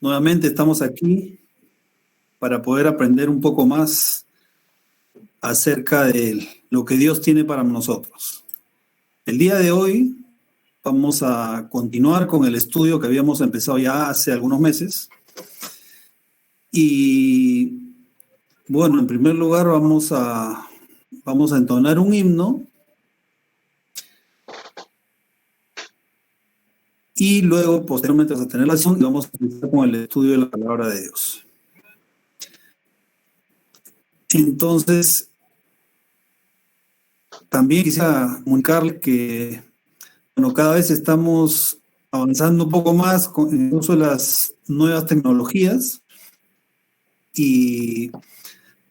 Nuevamente estamos aquí para poder aprender un poco más acerca de lo que Dios tiene para nosotros. El día de hoy vamos a continuar con el estudio que habíamos empezado ya hace algunos meses. Y bueno, en primer lugar vamos a entonar un himno y luego posteriormente vamos a tener la sesión y vamos a empezar con el estudio de la palabra de Dios. Entonces, también quisiera comunicarle que bueno, cada vez estamos avanzando un poco más con el uso de las nuevas tecnologías y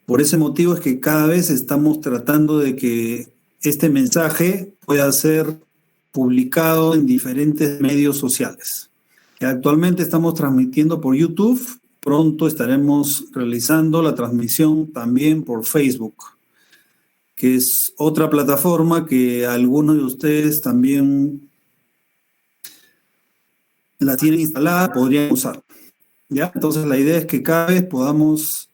por ese motivo es que cada vez estamos tratando de que este mensaje pueda ser publicado en diferentes medios sociales. Actualmente estamos transmitiendo por YouTube, pronto estaremos realizando la transmisión también por Facebook, que es otra plataforma que algunos de ustedes también la tienen instalada, podrían usar. ¿Ya? Entonces la idea es que cada vez podamos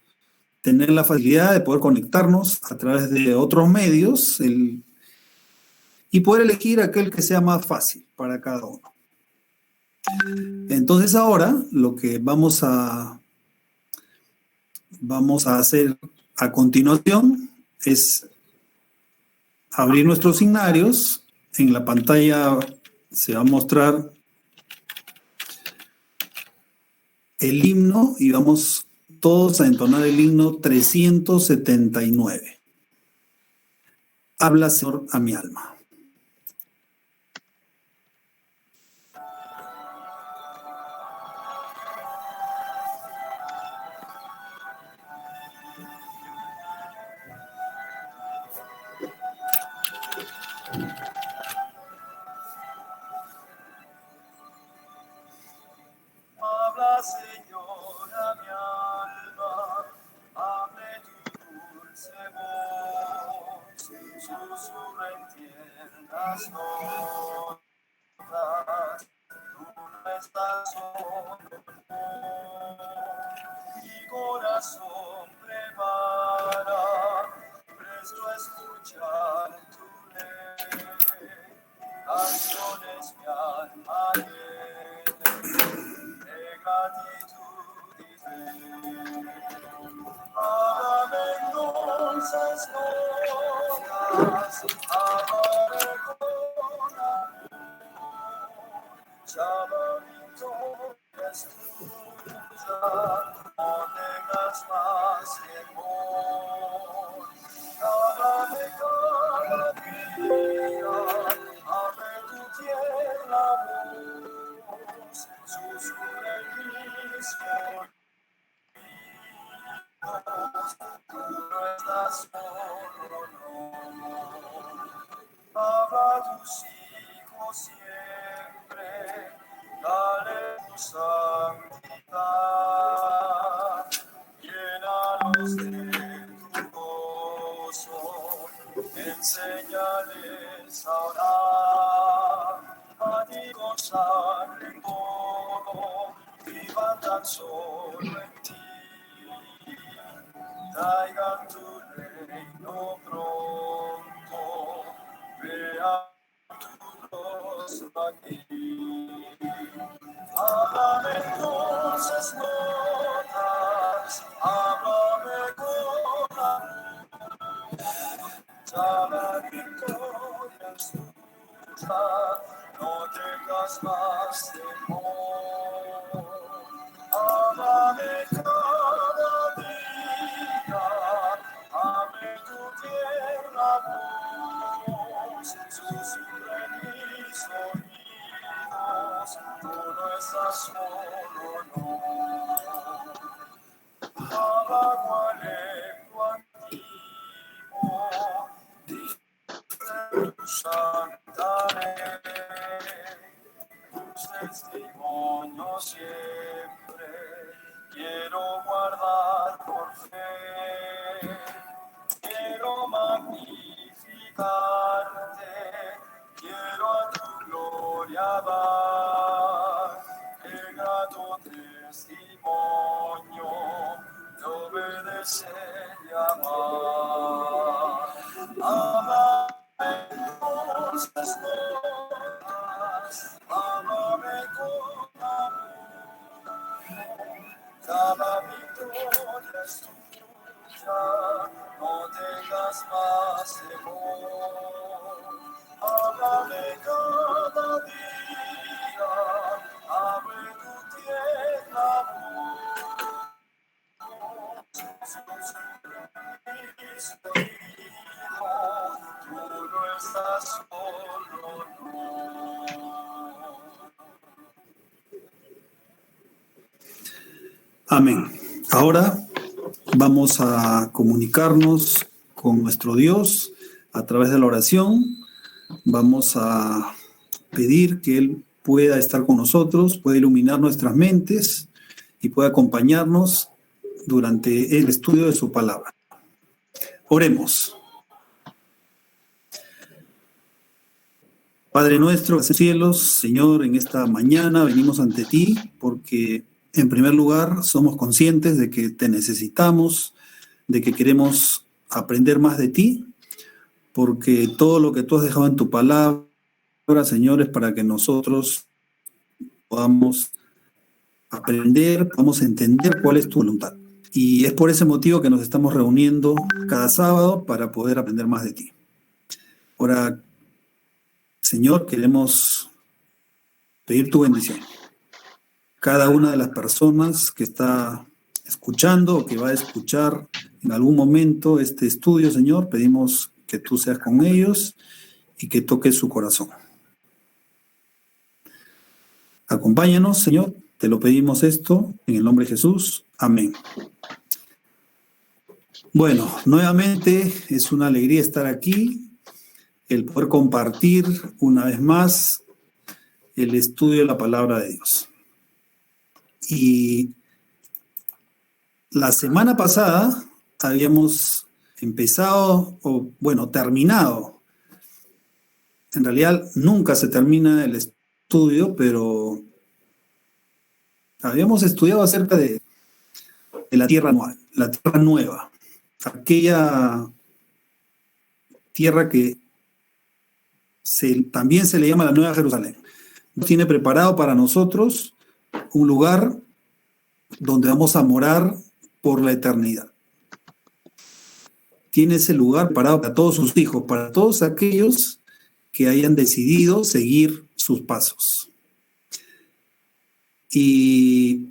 tener la facilidad de poder conectarnos a través de otros medios y poder elegir aquel que sea más fácil para cada uno. Entonces ahora lo que vamos a hacer a continuación es abrir nuestros signarios. En la pantalla se va a mostrar el himno y vamos todos a entonar el himno 379. Habla, Señor, a mi alma. Habla, Señor, a mi alma, hable tu dulce voz, susurra en tiernas notas, tú no estás solo, mi corazón prepara, presto a escuchar tu ley, canciones mi alma de gratitud y fe. Háblame entonces notas, háblame con amor, llama mi toque es tuya, no tengas más temor. Háblame cada día, abre tu tierna voz, susurra en mis oídos, tú no estás solo, no. Habla a tus hijos siempre, dale tu santidad, llénalos de tu gozo, enséñales a orar, a ti consagren todo, vivan tan solo en ti. Traigan tu reino pronto, vean tu rostro aquí. Háblame entonces notas, háblame con amor, ya la victoria es tuya, no tengas más temor. Háblame cada día, abre tu tierna voz, susurra en mis oídos, tú no estás solo, no. Habla cual lengua antigua, dice tu santa ley, tus testimonios siempre quiero guardar por fe, quiero magnificarte, quiero a tu gloria dar, qué grato testimonio de obedecer y amar. Amame con cosas nuevas, amame con amor. Cada victoria es tuya, no tengas más temor. Amame cada día, abre tu tierra amor. Tú no estás solo, no. Amén. Ahora vamos a comunicarnos con nuestro Dios a través de la oración. Vamos a pedir que Él pueda estar con nosotros, pueda iluminar nuestras mentes y pueda acompañarnos durante el estudio de su palabra. Oremos. Padre nuestro, en los cielos, Señor, en esta mañana venimos ante ti porque, en primer lugar, somos conscientes de que te necesitamos, de que queremos aprender más de ti, porque todo lo que tú has dejado en tu palabra, Señor, es para que nosotros podamos aprender, podamos entender cuál es tu voluntad. Y es por ese motivo que nos estamos reuniendo cada sábado para poder aprender más de ti. Ahora, Señor, queremos pedir tu bendición. Cada una de las personas que está escuchando o que va a escuchar en algún momento este estudio, Señor, pedimos que tú seas con ellos y que toques su corazón. Acompáñanos, Señor, te lo pedimos esto en el nombre de Jesús. Amén. Bueno, nuevamente es una alegría estar aquí, el poder compartir una vez más el estudio de la palabra de Dios. Y la semana pasada habíamos empezado, terminado. En realidad nunca se termina el estudio, pero habíamos estudiado acerca de la tierra nueva, aquella tierra que también se le llama la Nueva Jerusalén. Tiene preparado para nosotros un lugar donde vamos a morar por la eternidad. Tiene ese lugar preparado para todos sus hijos, para todos aquellos que hayan decidido seguir sus pasos. Y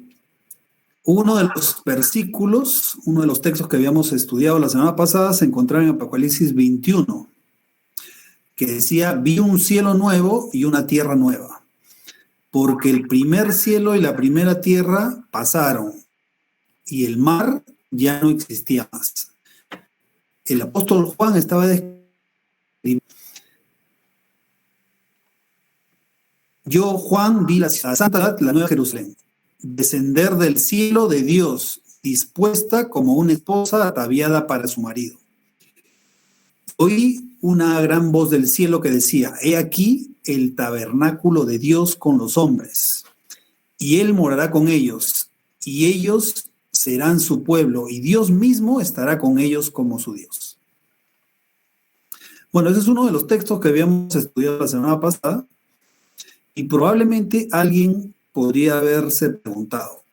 uno de los versículos, uno de los textos que habíamos estudiado la semana pasada se encontraba en Apocalipsis 21, que decía: vi un cielo nuevo y una tierra nueva, porque el primer cielo y la primera tierra pasaron, y el mar ya no existía más. El apóstol Juan estaba describiendo: yo, Juan, vi la ciudad santa, la Nueva Jerusalén, descender del cielo de Dios, dispuesta como una esposa ataviada para su marido. Oí una gran voz del cielo que decía: he aquí el tabernáculo de Dios con los hombres, y Él morará con ellos, y ellos serán su pueblo, y Dios mismo estará con ellos como su Dios. Bueno, ese es uno de los textos que habíamos estudiado la semana pasada, y probablemente alguien podría haberse preguntado: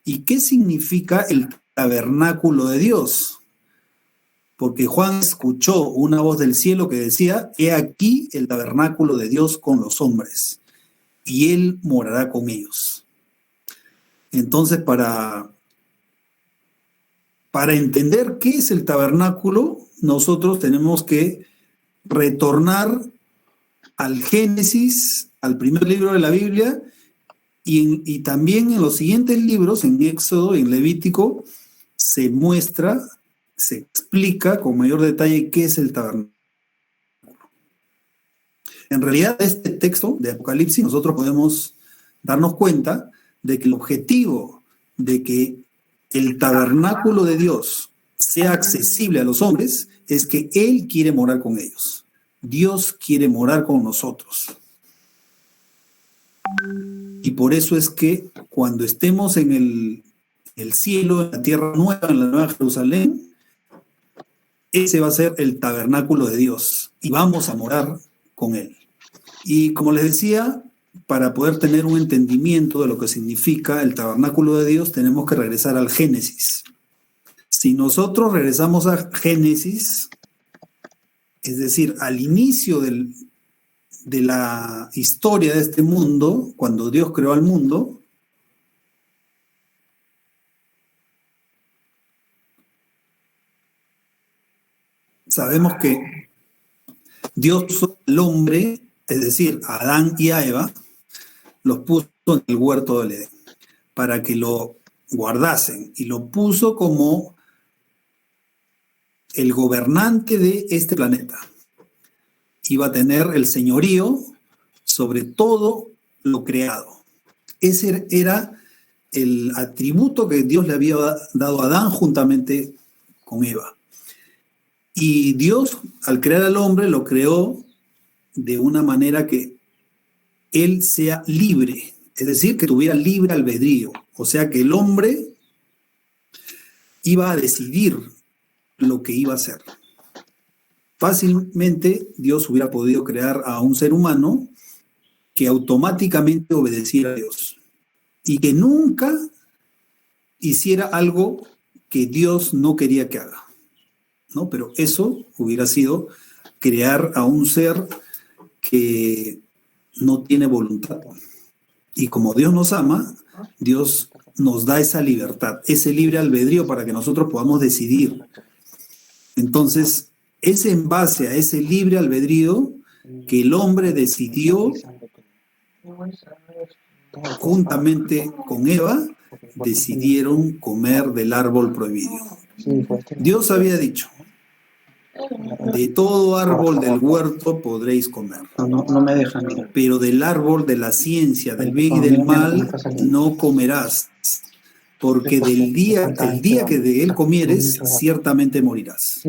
¿y qué significa el tabernáculo de Dios? Porque Juan escuchó una voz del cielo que decía: he aquí el tabernáculo de Dios con los hombres, y Él morará con ellos. Entonces, para entender qué es el tabernáculo, nosotros tenemos que retornar al Génesis, al primer libro de la Biblia, y también en los siguientes libros, en Éxodo y en Levítico, se muestra, se explica con mayor detalle qué es el tabernáculo. En realidad, este texto de Apocalipsis, nosotros podemos darnos cuenta de que el objetivo de que el tabernáculo de Dios sea accesible a los hombres es que Él quiere morar con ellos. Dios quiere morar con nosotros. Y por eso es que cuando estemos en el cielo, en la tierra nueva, en la nueva Jerusalén, ese va a ser el tabernáculo de Dios y vamos a morar con Él. Y como les decía, para poder tener un entendimiento de lo que significa el tabernáculo de Dios, tenemos que regresar al Génesis. Si nosotros regresamos a Génesis, es decir, al inicio de la historia de este mundo, cuando Dios creó al mundo, sabemos que Dios puso al hombre, es decir, a Adán y a Eva, los puso en el huerto del Edén para que lo guardasen y lo puso como el gobernante de este planeta. Iba a tener el señorío sobre todo lo creado. Ese era el atributo que Dios le había dado a Adán juntamente con Eva. Y Dios, al crear al hombre, lo creó de una manera que él sea libre, es decir, que tuviera libre albedrío. O sea, que el hombre iba a decidir lo que iba a hacer. Fácilmente Dios hubiera podido crear a un ser humano que automáticamente obedeciera a Dios y que nunca hiciera algo que Dios no quería que haga, ¿no? Pero eso hubiera sido crear a un ser que no tiene voluntad. Y como Dios nos ama, Dios nos da esa libertad, ese libre albedrío para que nosotros podamos decidir. Entonces, es en base a ese libre albedrío que el hombre decidió, juntamente con Eva, decidieron comer del árbol prohibido. Dios había dicho, de todo árbol del huerto podréis comer, No me dejan. pero del árbol de la ciencia, del bien y del mal, no comerás, porque el día que de él comieres, ciertamente morirás.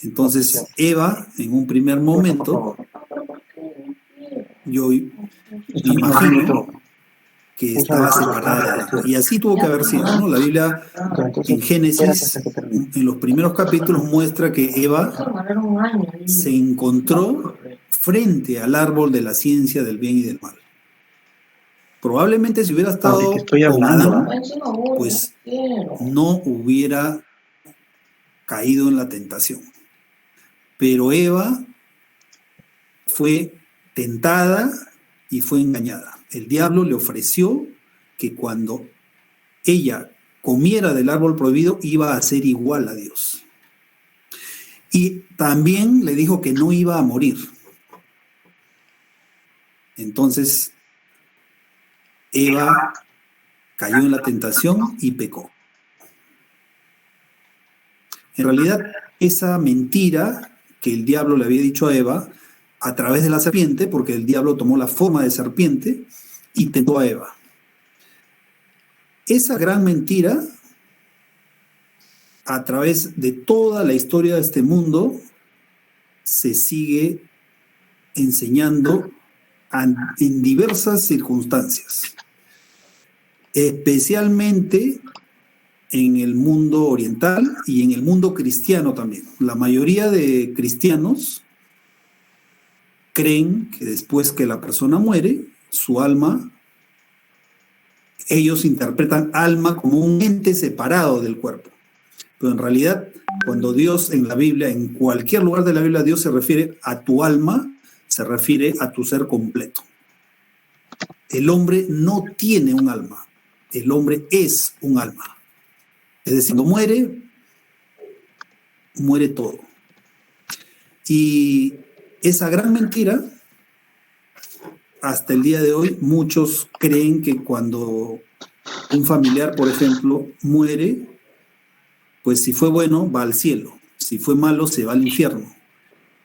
Entonces, Eva, en un primer momento, yo imagino que estaba separada. Y así tuvo que haber sido, ¿no? La Biblia en Génesis, en los primeros capítulos, muestra que Eva se encontró frente al árbol de la ciencia del bien y del mal. Probablemente si hubiera estado con Adán, pues no hubiera caído en la tentación. Pero Eva fue tentada y fue engañada. El diablo le ofreció que cuando ella comiera del árbol prohibido iba a ser igual a Dios. Y también le dijo que no iba a morir. Entonces, Eva cayó en la tentación y pecó. En realidad, esa mentira que el diablo le había dicho a Eva, a través de la serpiente, porque el diablo tomó la forma de serpiente y tentó a Eva. Esa gran mentira, a través de toda la historia de este mundo, se sigue enseñando en diversas circunstancias, especialmente en el mundo oriental y en el mundo cristiano también. La mayoría de cristianos creen que después que la persona muere, su alma, ellos interpretan alma como un ente separado del cuerpo. Pero en realidad, cuando Dios en la Biblia, en cualquier lugar de la Biblia, Dios se refiere a tu alma, se refiere a tu ser completo. El hombre no tiene un alma, el hombre es un alma. Es decir, cuando muere, muere todo. Y esa gran mentira, hasta el día de hoy, muchos creen que cuando un familiar, por ejemplo, muere, pues si fue bueno, va al cielo. Si fue malo, se va al infierno.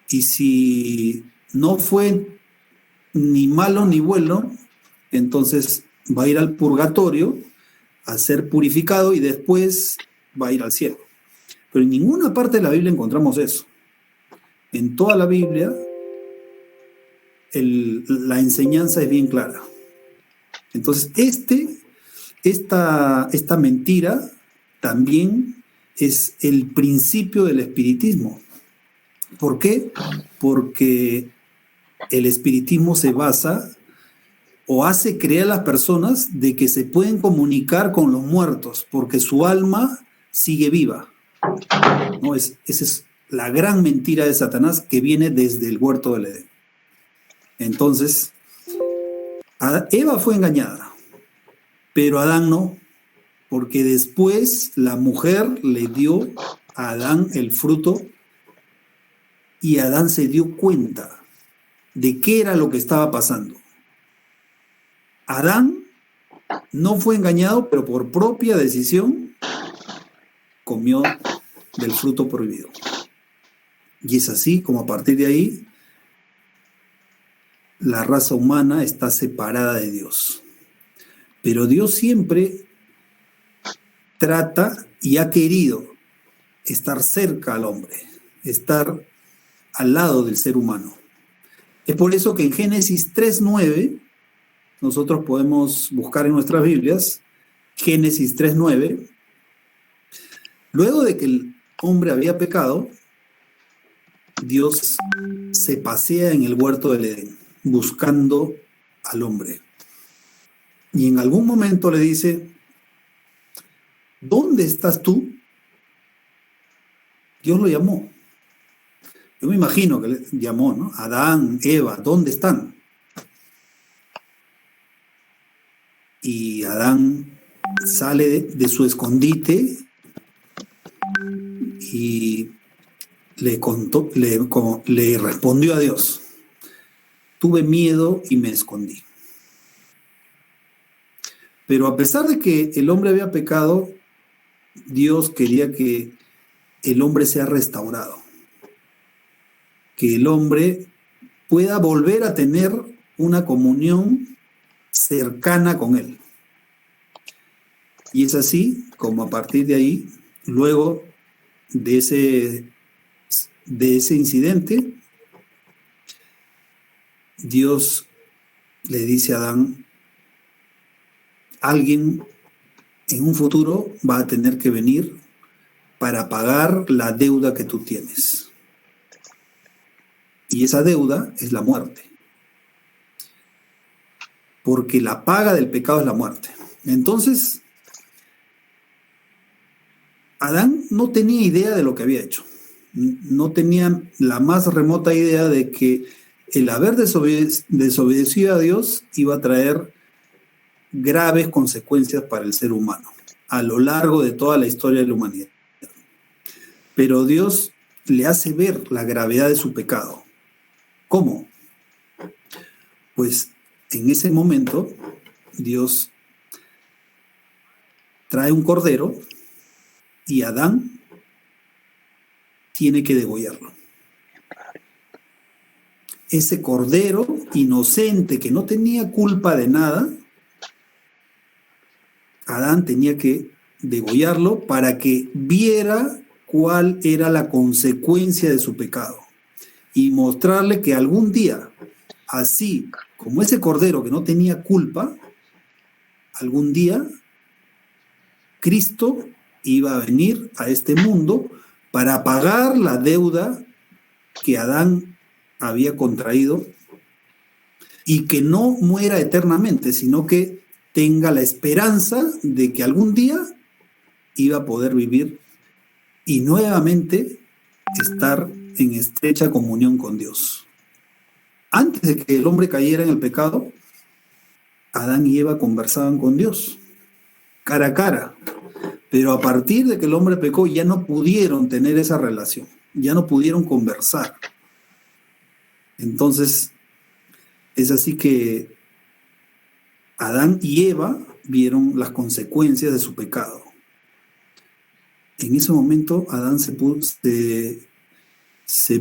Y si no fue ni malo ni bueno, entonces va a ir al purgatorio a ser purificado y después va a ir al cielo. Pero en ninguna parte de la Biblia encontramos eso. En toda la Biblia la enseñanza es bien clara. Entonces, esta mentira también es el principio del espiritismo. ¿Por qué? Porque el espiritismo se basa o hace creer a las personas de que se pueden comunicar con los muertos porque su alma sigue viva. ¿No? Esa es la gran mentira de Satanás que viene desde el huerto del Edén. Entonces, Eva fue engañada, pero Adán no, porque después la mujer le dio a Adán el fruto y Adán se dio cuenta de qué era lo que estaba pasando. Adán no fue engañado, pero por propia decisión comió del fruto prohibido. Y es así como a partir de ahí la raza humana está separada de Dios. Pero Dios siempre trata y ha querido estar cerca al hombre, estar al lado del ser humano. Es por eso que en Génesis 3:9, nosotros podemos buscar en nuestras Biblias, Génesis 3:9, luego de que el hombre había pecado, Dios se pasea en el huerto del Edén, buscando al hombre. Y en algún momento le dice, ¿dónde estás tú? Dios lo llamó. Yo me imagino que le llamó, ¿no? Adán, Eva, ¿dónde están? Y Adán sale de su escondite y le respondió a Dios, tuve miedo y me escondí. Pero a pesar de que el hombre había pecado, Dios quería que el hombre sea restaurado, que el hombre pueda volver a tener una comunión cercana con él. Y es así como a partir de ahí, luego de ese incidente, Dios le dice a Adán, alguien en un futuro va a tener que venir para pagar la deuda que tú tienes. Y esa deuda es la muerte. Porque la paga del pecado es la muerte. Entonces, Adán no tenía idea de lo que había hecho. No tenía la más remota idea de que el haber desobedecido a Dios iba a traer graves consecuencias para el ser humano a lo largo de toda la historia de la humanidad. Pero Dios le hace ver la gravedad de su pecado. ¿Cómo? Pues en ese momento Dios trae un cordero y Adán tiene que degollarlo. Ese cordero inocente que no tenía culpa de nada, Adán tenía que degollarlo para que viera cuál era la consecuencia de su pecado y mostrarle que algún día, así como ese cordero que no tenía culpa, algún día Cristo iba a venir a este mundo para pagar la deuda que Adán había contraído y que no muera eternamente, sino que tenga la esperanza de que algún día iba a poder vivir y nuevamente estar en estrecha comunión con Dios. Antes de que el hombre cayera en el pecado, Adán y Eva conversaban con Dios, cara a cara. Pero a partir de que el hombre pecó, ya no pudieron tener esa relación, ya no pudieron conversar. Entonces, es así que Adán y Eva vieron las consecuencias de su pecado. En ese momento, Adán se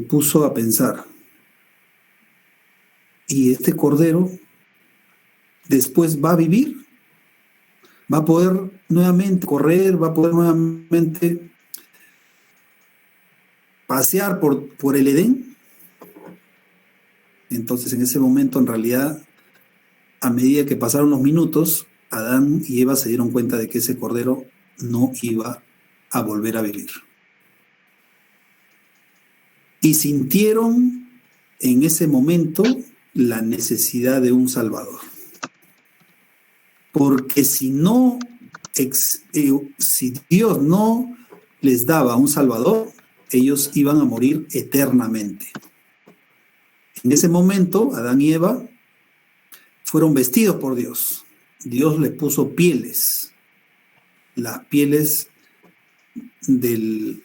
puso a pensar, ¿y este cordero después va a vivir? ¿Va a poder nuevamente correr? ¿Va a poder nuevamente pasear por el Edén? Entonces, en ese momento, en realidad, a medida que pasaron los minutos, Adán y Eva se dieron cuenta de que ese cordero no iba a volver a vivir. Y sintieron en ese momento la necesidad de un Salvador. Porque si Dios no les daba un Salvador, ellos iban a morir eternamente. En ese momento, Adán y Eva fueron vestidos por Dios. Dios les puso pieles, las pieles de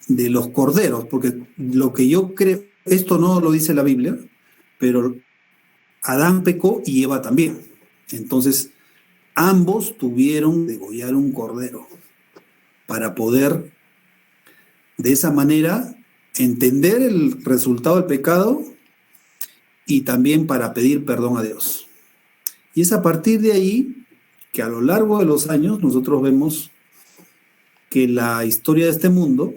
los corderos, porque lo que yo creo, esto no lo dice la Biblia, pero Adán pecó y Eva también. Entonces, ambos tuvieron que degollar un cordero para poder, de esa manera, entender el resultado del pecado y también para pedir perdón a Dios. Y es a partir de ahí que a lo largo de los años nosotros vemos que la historia de este mundo,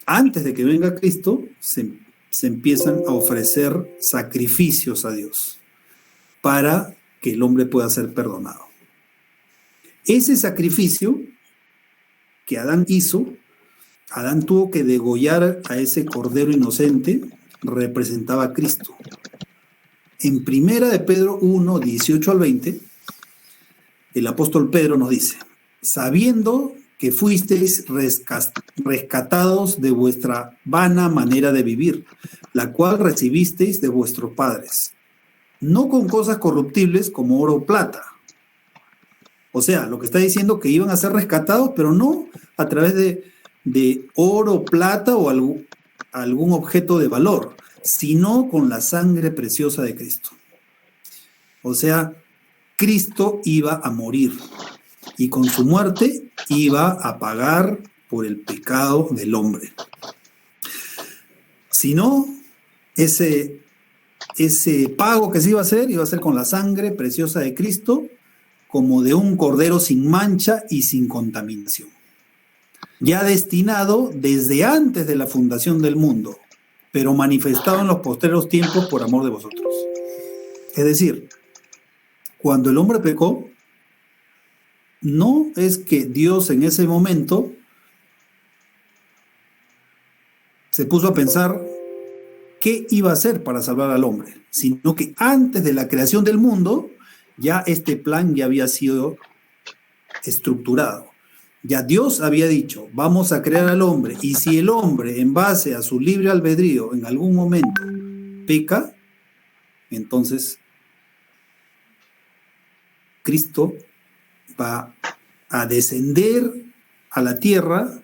antes de que venga Cristo, se empiezan a ofrecer sacrificios a Dios para que el hombre pueda ser perdonado. Ese sacrificio que Adán hizo, Adán tuvo que degollar a ese cordero inocente, representaba a Cristo. En Primera de Pedro 1, 18 al 20, el apóstol Pedro nos dice: sabiendo que fuisteis rescatados de vuestra vana manera de vivir, la cual recibisteis de vuestros padres, no con cosas corruptibles como oro o plata. O sea, lo que está diciendo que iban a ser rescatados, pero no a través de oro, plata o algún objeto de valor, sino con la sangre preciosa de Cristo. O sea, Cristo iba a morir y con su muerte iba a pagar por el pecado del hombre. Si no, ese pago que se iba a hacer con la sangre preciosa de Cristo, como de un cordero sin mancha y sin contaminación, ya destinado desde antes de la fundación del mundo, pero manifestado en los postreros tiempos por amor de vosotros. Es decir, cuando el hombre pecó, no es que Dios en ese momento se puso a pensar qué iba a hacer para salvar al hombre, sino que antes de la creación del mundo, ya este plan ya había sido estructurado. Ya Dios había dicho, vamos a crear al hombre, y si el hombre, en base a su libre albedrío, en algún momento peca, entonces Cristo va a descender a la tierra,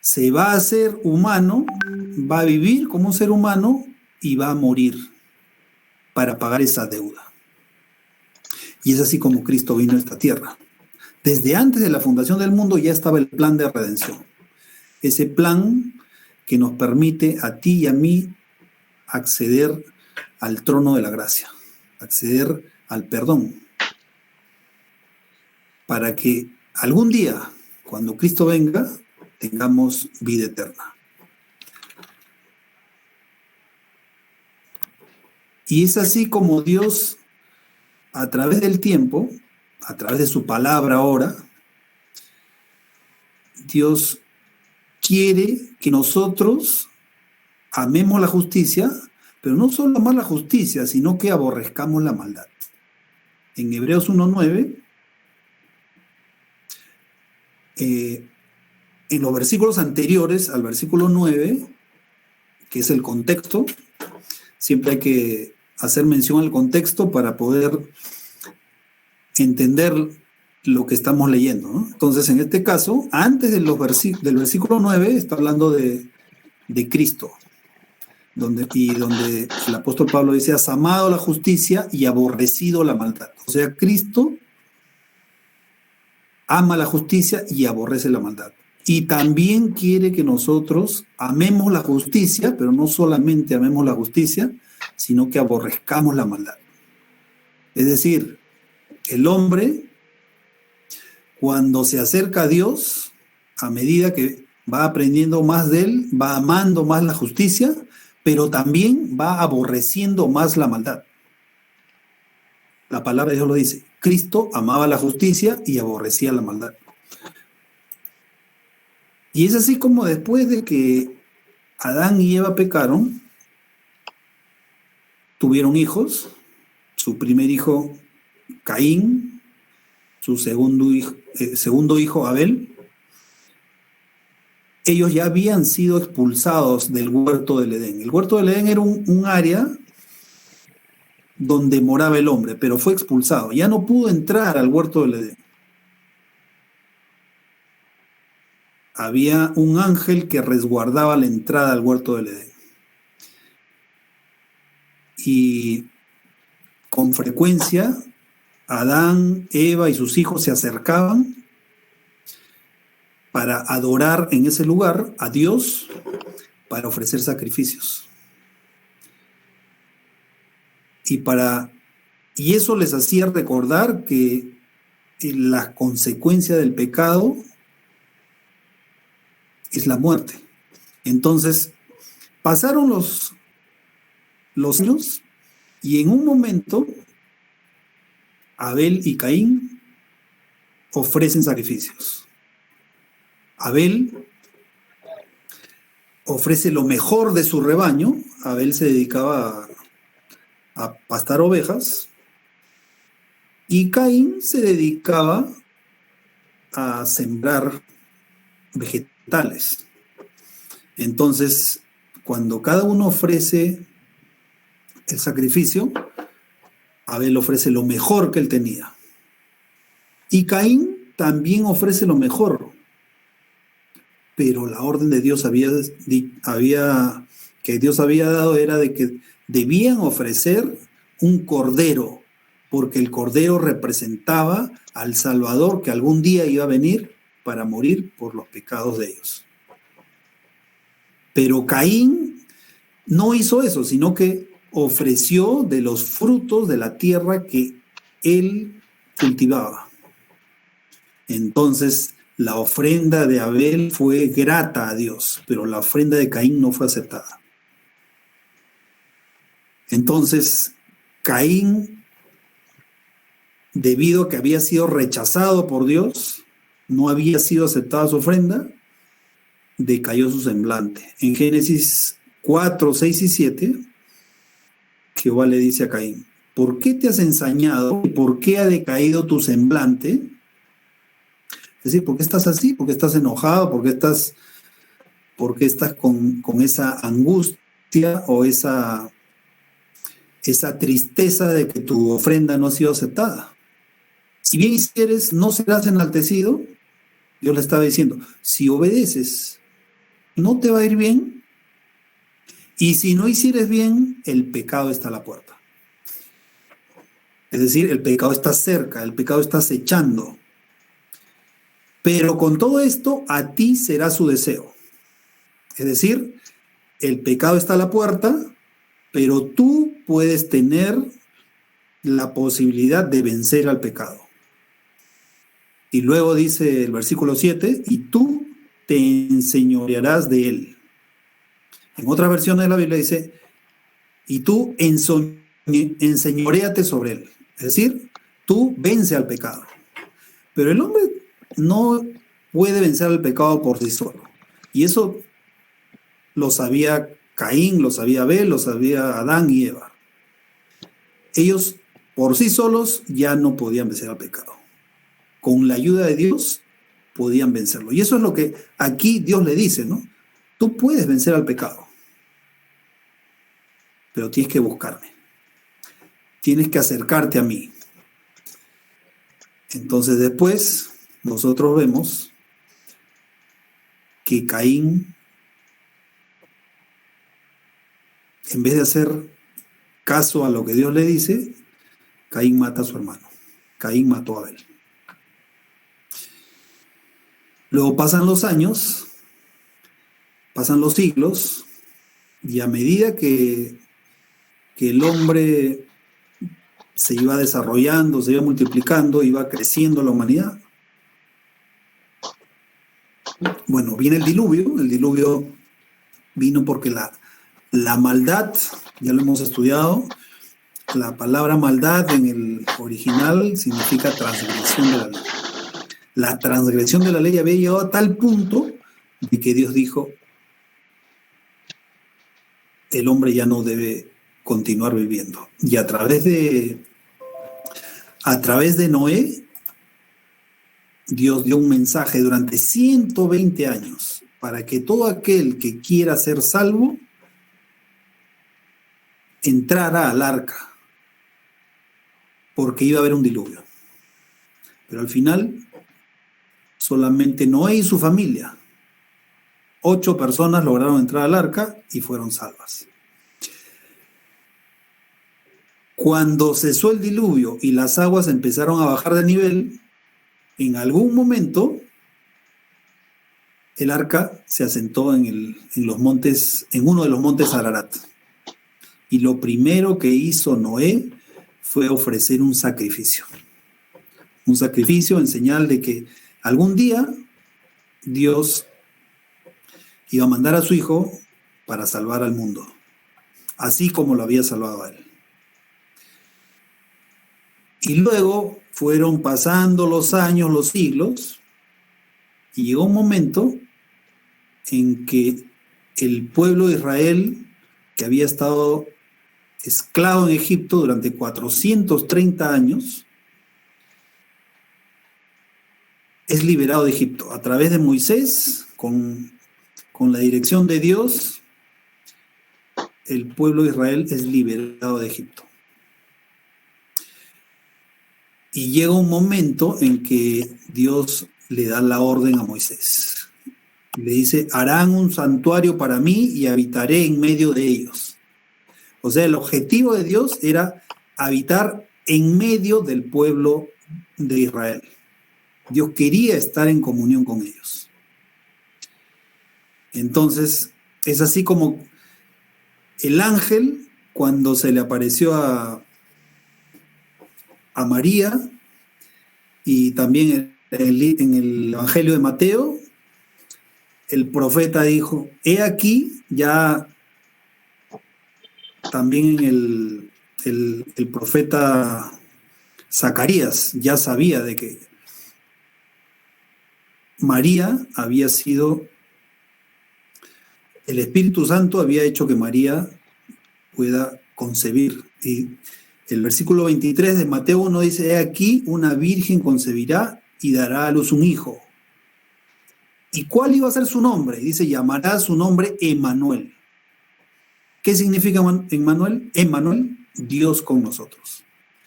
se va a hacer humano, va a vivir como un ser humano y va a morir para pagar esa deuda. Y es así como Cristo vino a esta tierra. Desde antes de la fundación del mundo ya estaba el plan de redención. Ese plan que nos permite a ti y a mí acceder al trono de la gracia, acceder al perdón, para que algún día, cuando Cristo venga, tengamos vida eterna. Y es así como Dios, a través del tiempo, a través de su palabra ahora, Dios quiere que nosotros amemos la justicia, pero no solo amar la justicia, sino que aborrezcamos la maldad. En Hebreos 1:9, en los versículos anteriores al versículo 9, que es el contexto, siempre hay que hacer mención al contexto para poder entender lo que estamos leyendo, ¿no? Entonces, en este caso, antes del versículo 9, está hablando de Cristo, donde el apóstol Pablo dice: has amado la justicia y aborrecido la maldad. O sea, Cristo ama la justicia y aborrece la maldad. Y también quiere que nosotros amemos la justicia, pero no solamente amemos la justicia, sino que aborrezcamos la maldad. Es decir, el hombre, cuando se acerca a Dios, a medida que va aprendiendo más de Él, va amando más la justicia, pero también va aborreciendo más la maldad. La palabra de Dios lo dice. Cristo amaba la justicia y aborrecía la maldad. Y es así como después de que Adán y Eva pecaron, tuvieron hijos, su primer hijo Caín, su segundo hijo Abel. Ellos ya habían sido expulsados del huerto del Edén. El huerto del Edén era un área donde moraba el hombre, pero fue expulsado. Ya no pudo entrar al huerto del Edén. Había un ángel que resguardaba la entrada al huerto del Edén. Y con frecuencia, Adán, Eva y sus hijos se acercaban para adorar en ese lugar a Dios, para ofrecer sacrificios. Y eso les hacía recordar que la consecuencia del pecado es la muerte. Entonces, pasaron los años y en un momento Abel y Caín ofrecen sacrificios. Abel ofrece lo mejor de su rebaño. Abel se dedicaba a pastar ovejas y Caín se dedicaba a sembrar vegetales. Entonces, cuando cada uno ofrece el sacrificio, Abel ofrece lo mejor que él tenía. Y Caín también ofrece lo mejor. Pero la orden de Dios que Dios había dado era de que debían ofrecer un cordero, porque el cordero representaba al Salvador que algún día iba a venir para morir por los pecados de ellos. Pero Caín no hizo eso, sino que ofreció de los frutos de la tierra que él cultivaba. Entonces, la ofrenda de Abel fue grata a Dios, pero la ofrenda de Caín no fue aceptada. Entonces, Caín, debido a que había sido rechazado por Dios, no había sido aceptada su ofrenda, decayó su semblante. En Génesis 4, 6 y 7, Jehová le dice a Caín: ¿por qué te has ensañado y por qué ha decaído tu semblante? Es decir, ¿por qué estás así? ¿Por qué estás enojado? ¿Por qué estás con esa angustia o esa tristeza de que tu ofrenda no ha sido aceptada? Si bien hicieres, no serás enaltecido. Dios le estaba diciendo, si obedeces, no te va a ir bien. Y si no hicieres bien, el pecado está a la puerta. Es decir, el pecado está cerca, el pecado está acechando. Pero con todo esto, a ti será su deseo. Es decir, el pecado está a la puerta, pero tú puedes tener la posibilidad de vencer al pecado. Y luego dice el versículo 7, y tú te enseñorearás de él. En otras versiones de la Biblia dice, y tú enseñoréate sobre él. Es decir, tú vence al pecado. Pero el hombre no puede vencer al pecado por sí solo. Y eso lo sabía Caín, lo sabía Abel, lo sabía Adán y Eva. Ellos por sí solos ya no podían vencer al pecado. Con la ayuda de Dios podían vencerlo. Y eso es lo que aquí Dios le dice, ¿no? Tú puedes vencer al pecado, pero tienes que buscarme. Tienes que acercarte a mí. Entonces después nosotros vemos que Caín, en vez de hacer caso a lo que Dios le dice, Caín mata a su hermano. Caín mató a Abel. Luego pasan los años, pasan los siglos, y a medida que el hombre se iba desarrollando, se iba multiplicando, iba creciendo la humanidad. Bueno, viene el diluvio vino porque la La maldad, ya lo hemos estudiado, la palabra maldad en el original significa transgresión de la ley. La transgresión de la ley había llegado a tal punto de que Dios dijo, el hombre ya no debe continuar viviendo. Y a través de Noé, Dios dio un mensaje durante 120 años para que todo aquel que quiera ser salvo entrara al arca, porque iba a haber un diluvio. Pero al final, solamente Noé y su familia, 8 personas lograron entrar al arca y fueron salvas. Cuando cesó el diluvio y las aguas empezaron a bajar de nivel, en algún momento el arca se asentó en uno de los montes Ararat. Y lo primero que hizo Noé fue ofrecer un sacrificio. Un sacrificio en señal de que algún día Dios iba a mandar a su hijo para salvar al mundo, así como lo había salvado a él. Y luego fueron pasando los años, los siglos, y llegó un momento en que el pueblo de Israel, que había estado esclavo en Egipto durante 430 años, es liberado de Egipto a través de Moisés, con la dirección de Dios. El pueblo de Israel es liberado de Egipto. Y llega un momento en que Dios le da la orden a Moisés. Le dice, harán un santuario para mí y habitaré en medio de ellos. O sea, el objetivo de Dios era habitar en medio del pueblo de Israel. Dios quería estar en comunión con ellos. Entonces, es así como el ángel, cuando se le apareció a María, y también en el Evangelio de Mateo, el profeta dijo, he aquí, ya también el profeta Zacarías ya sabía de que María había sido, el Espíritu Santo había hecho que María pueda concebir. Y el versículo 23 de Mateo 1 dice, he aquí, una virgen concebirá y dará a luz un hijo. ¿Y cuál iba a ser su nombre? Dice, llamará su nombre Emmanuel. ¿Qué significa Emmanuel? Emmanuel, Dios con nosotros.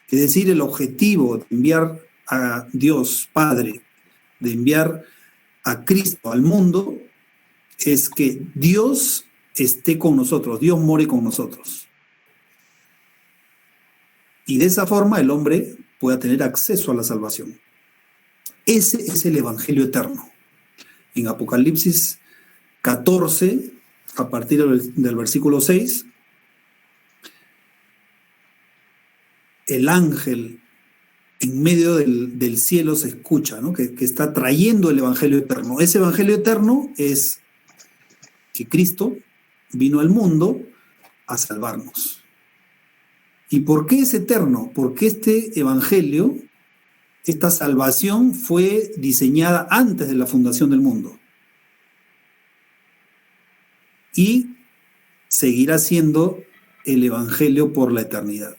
Es decir, el objetivo de enviar a Dios Padre, de enviar a Cristo al mundo, es que Dios esté con nosotros, Dios more con nosotros. Y de esa forma el hombre pueda tener acceso a la salvación. Ese es el Evangelio eterno. En Apocalipsis 14, a partir del versículo 6, el ángel en medio del cielo se escucha, ¿no? que está trayendo el Evangelio eterno. Ese Evangelio eterno es que Cristo vino al mundo a salvarnos. ¿Y por qué es eterno? Porque este Evangelio, esta salvación fue diseñada antes de la fundación del mundo. Y seguirá siendo el Evangelio por la eternidad.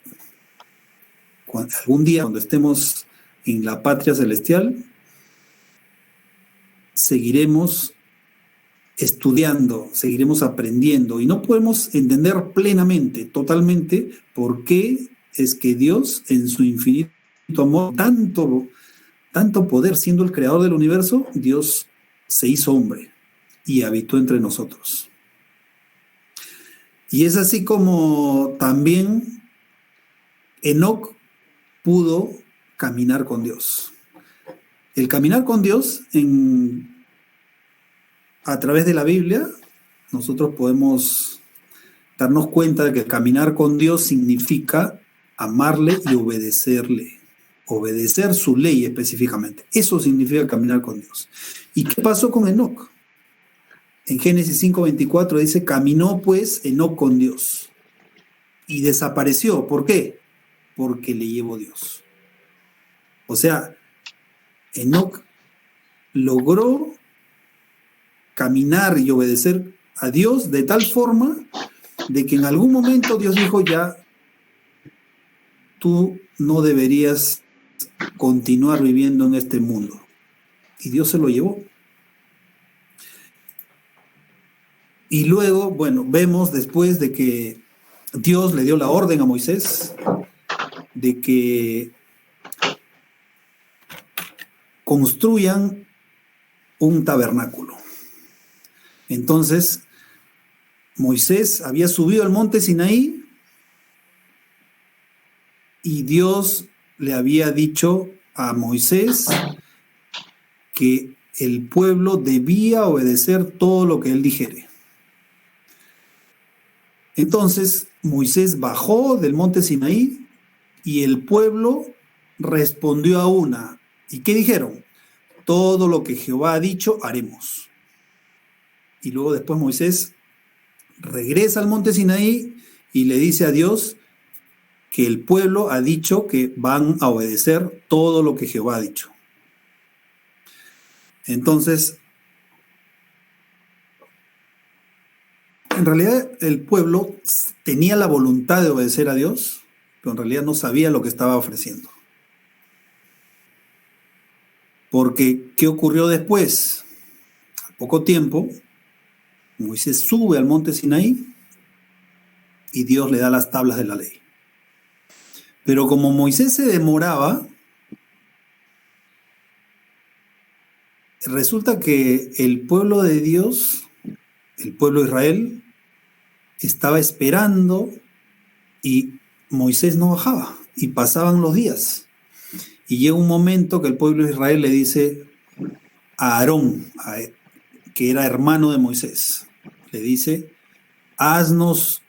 Algún día, cuando estemos en la patria celestial, seguiremos estudiando, seguiremos aprendiendo y no podemos entender plenamente, totalmente, por qué es que Dios, en su infinito amor, tanto poder, siendo el creador del universo, Dios se hizo hombre y habitó entre nosotros. Y es así como también Enoc pudo caminar con Dios. El caminar con Dios a través de la Biblia, nosotros podemos darnos cuenta de que caminar con Dios significa amarle y obedecerle. Obedecer su ley específicamente. Eso significa caminar con Dios. ¿Y qué pasó con Enoc? En Génesis 5:24 dice, caminó pues Enoc con Dios y desapareció. ¿Por qué? Porque le llevó Dios. O sea, Enoc logró caminar y obedecer a Dios de tal forma de que en algún momento Dios dijo, ya, tú no deberías continuar viviendo en este mundo. Y Dios se lo llevó. Y luego, bueno, vemos después de que Dios le dio la orden a Moisés de que construyan un tabernáculo. Entonces, Moisés había subido al monte Sinaí y Dios le había dicho a Moisés que el pueblo debía obedecer todo lo que él dijere. Entonces Moisés bajó del monte Sinaí y el pueblo respondió a una. ¿Y qué dijeron? Todo lo que Jehová ha dicho haremos. Y luego después Moisés regresa al monte Sinaí y le dice a Dios que el pueblo ha dicho que van a obedecer todo lo que Jehová ha dicho. Entonces, en realidad el pueblo tenía la voluntad de obedecer a Dios, pero en realidad no sabía lo que estaba ofreciendo. Porque, ¿qué ocurrió después? Al poco tiempo, Moisés sube al monte Sinaí y Dios le da las tablas de la ley. Pero como Moisés se demoraba, resulta que el pueblo de Dios, el pueblo de Israel, estaba esperando y Moisés no bajaba y pasaban los días. Y llega un momento que el pueblo de Israel le dice a Aarón, que era hermano de Moisés, le dice, haznos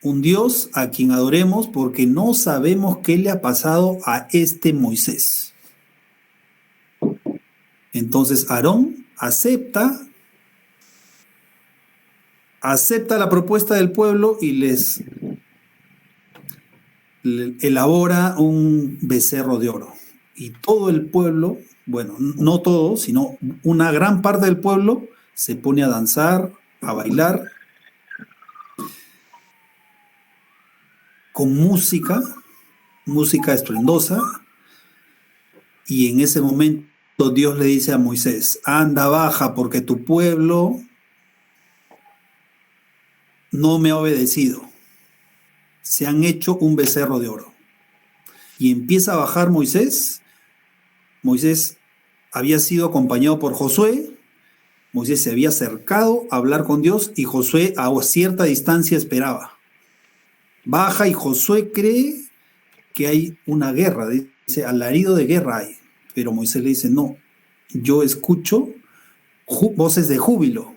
un Dios a quien adoremos porque no sabemos qué le ha pasado a este Moisés. Entonces Aarón acepta la propuesta del pueblo y les elabora un becerro de oro. Y todo el pueblo, bueno, no todo, sino una gran parte del pueblo se pone a danzar, a bailar, con música estruendosa, y en ese momento Dios le dice a Moisés, anda, baja, porque tu pueblo no me ha obedecido. Se han hecho un becerro de oro. Y empieza a bajar Moisés. Moisés había sido acompañado por Josué. Moisés se había acercado a hablar con Dios y Josué a cierta distancia esperaba. Baja y Josué cree que hay una guerra. Dice, alarido de guerra hay. Pero Moisés le dice, no, yo escucho voces de júbilo.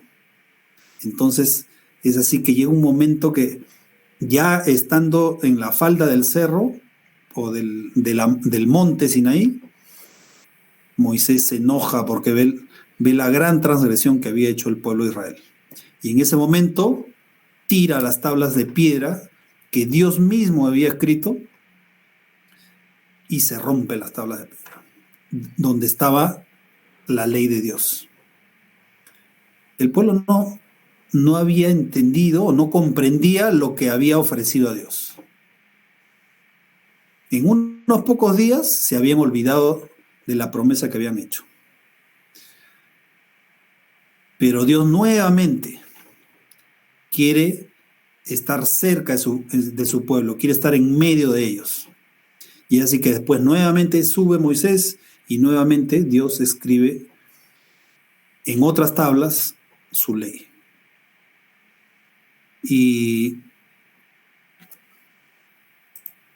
Entonces es así que llega un momento que ya estando en la falda del cerro o del monte Sinaí, Moisés se enoja porque ve la gran transgresión que había hecho el pueblo de Israel. Y en ese momento tira las tablas de piedra que Dios mismo había escrito y se rompe las tablas de piedra, donde estaba la ley de Dios. El pueblo no había entendido o no comprendía lo que había ofrecido a Dios. En unos pocos días se habían olvidado de la promesa que habían hecho. Pero Dios nuevamente quiere estar cerca de su pueblo, quiere estar en medio de ellos. Y así que después nuevamente sube Moisés y nuevamente Dios escribe en otras tablas su ley. Y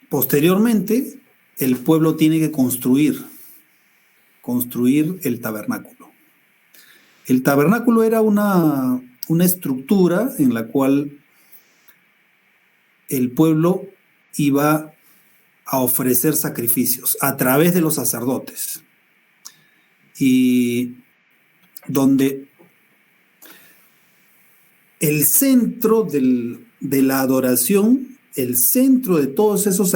posteriormente el pueblo tiene que construir el tabernáculo. El tabernáculo era una estructura en la cual el pueblo iba a ofrecer sacrificios a través de los sacerdotes y donde el centro de la adoración, el centro de todos esos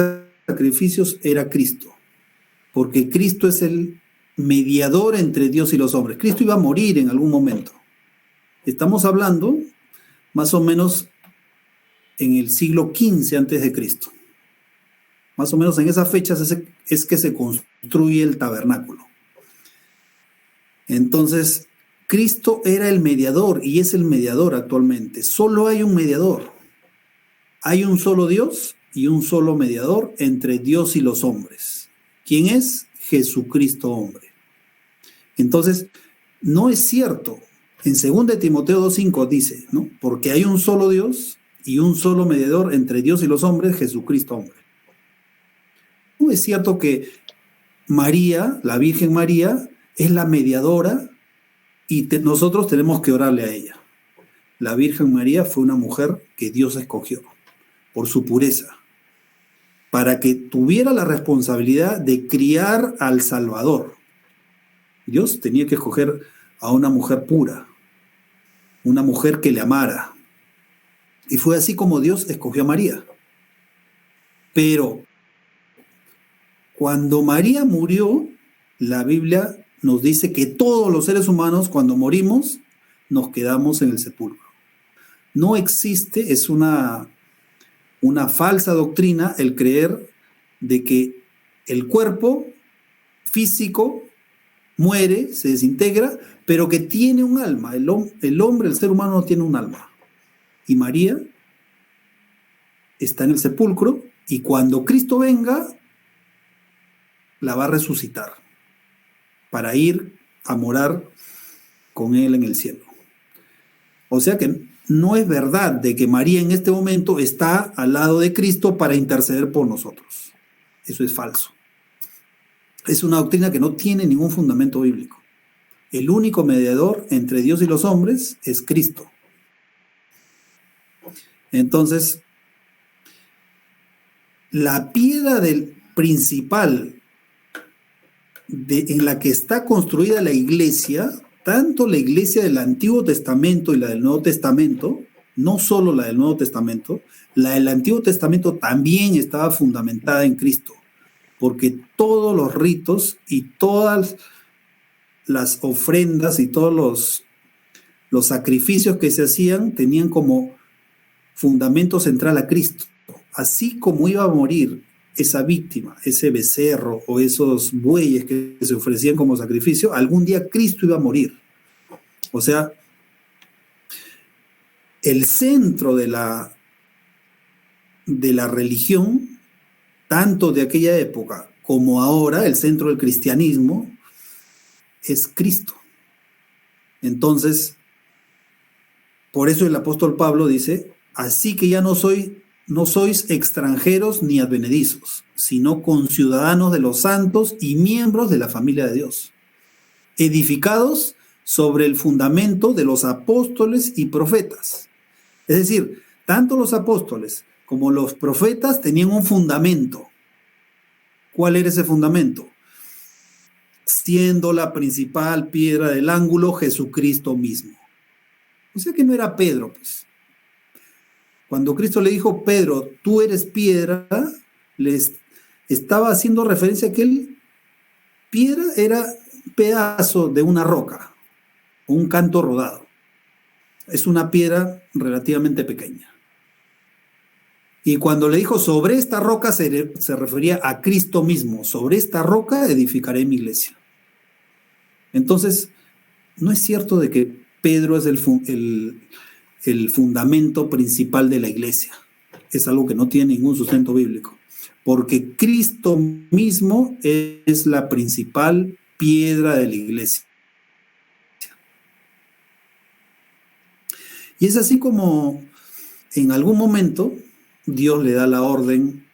sacrificios era Cristo, porque Cristo es el mediador entre Dios y los hombres. Cristo iba a morir en algún momento. Estamos hablando más o menos en el siglo XV antes de Cristo. Más o menos en esas fechas es que se construye el tabernáculo. Entonces, Cristo era el mediador y es el mediador actualmente. Solo hay un mediador. Hay un solo Dios y un solo mediador entre Dios y los hombres. ¿Quién es? Jesucristo hombre. Entonces, no es cierto. En 2 Timoteo 2:5 dice, ¿no? Porque hay un solo Dios y un solo mediador entre Dios y los hombres, Jesucristo hombre. No es cierto que María, la Virgen María, es la mediadora y nosotros tenemos que orarle a ella. La Virgen María fue una mujer que Dios escogió por su pureza, para que tuviera la responsabilidad de criar al Salvador. Dios tenía que escoger a una mujer pura, una mujer que le amara. Y fue así como Dios escogió a María. Pero cuando María murió, la Biblia nos dice que todos los seres humanos, cuando morimos, nos quedamos en el sepulcro. No existe, es una falsa doctrina el creer de que el cuerpo físico muere, se desintegra, pero que tiene un alma. El hombre, el ser humano no tiene un alma. Y María está en el sepulcro y cuando Cristo venga, la va a resucitar para ir a morar con él en el cielo. O sea que no es verdad de que María en este momento está al lado de Cristo para interceder por nosotros. Eso es falso. Es una doctrina que no tiene ningún fundamento bíblico. El único mediador entre Dios y los hombres es Cristo. Entonces, la piedra principal en la que está construida la iglesia, tanto la iglesia del Antiguo Testamento y la del Nuevo Testamento, no solo la del Nuevo Testamento, la del Antiguo Testamento también estaba fundamentada en Cristo, porque todos los ritos y todas las ofrendas y todos los sacrificios que se hacían tenían como fundamento central a Cristo. Así como iba a morir esa víctima, ese becerro o esos bueyes que se ofrecían como sacrificio, algún día Cristo iba a morir. O sea, el centro de la religión, tanto de aquella época como ahora, el centro del cristianismo, es Cristo. Entonces, por eso el apóstol Pablo dice, así que ya no sois extranjeros ni advenedizos, sino conciudadanos de los santos y miembros de la familia de Dios, edificados sobre el fundamento de los apóstoles y profetas. Es decir, tanto los apóstoles como los profetas tenían un fundamento. ¿Cuál era ese fundamento? Siendo la principal piedra del ángulo Jesucristo mismo. O sea que no era Pedro, pues. Cuando Cristo le dijo, Pedro, tú eres piedra, les estaba haciendo referencia a que piedra era un pedazo de una roca, un canto rodado. Es una piedra relativamente pequeña. Y cuando le dijo sobre esta roca se refería a Cristo mismo. Sobre esta roca edificaré mi iglesia. Entonces, no es cierto de que Pedro es el fundamento principal de la iglesia. Es algo que no tiene ningún sustento bíblico. Porque Cristo mismo es la principal piedra de la iglesia. Y es así como en algún momento Dios le da la orden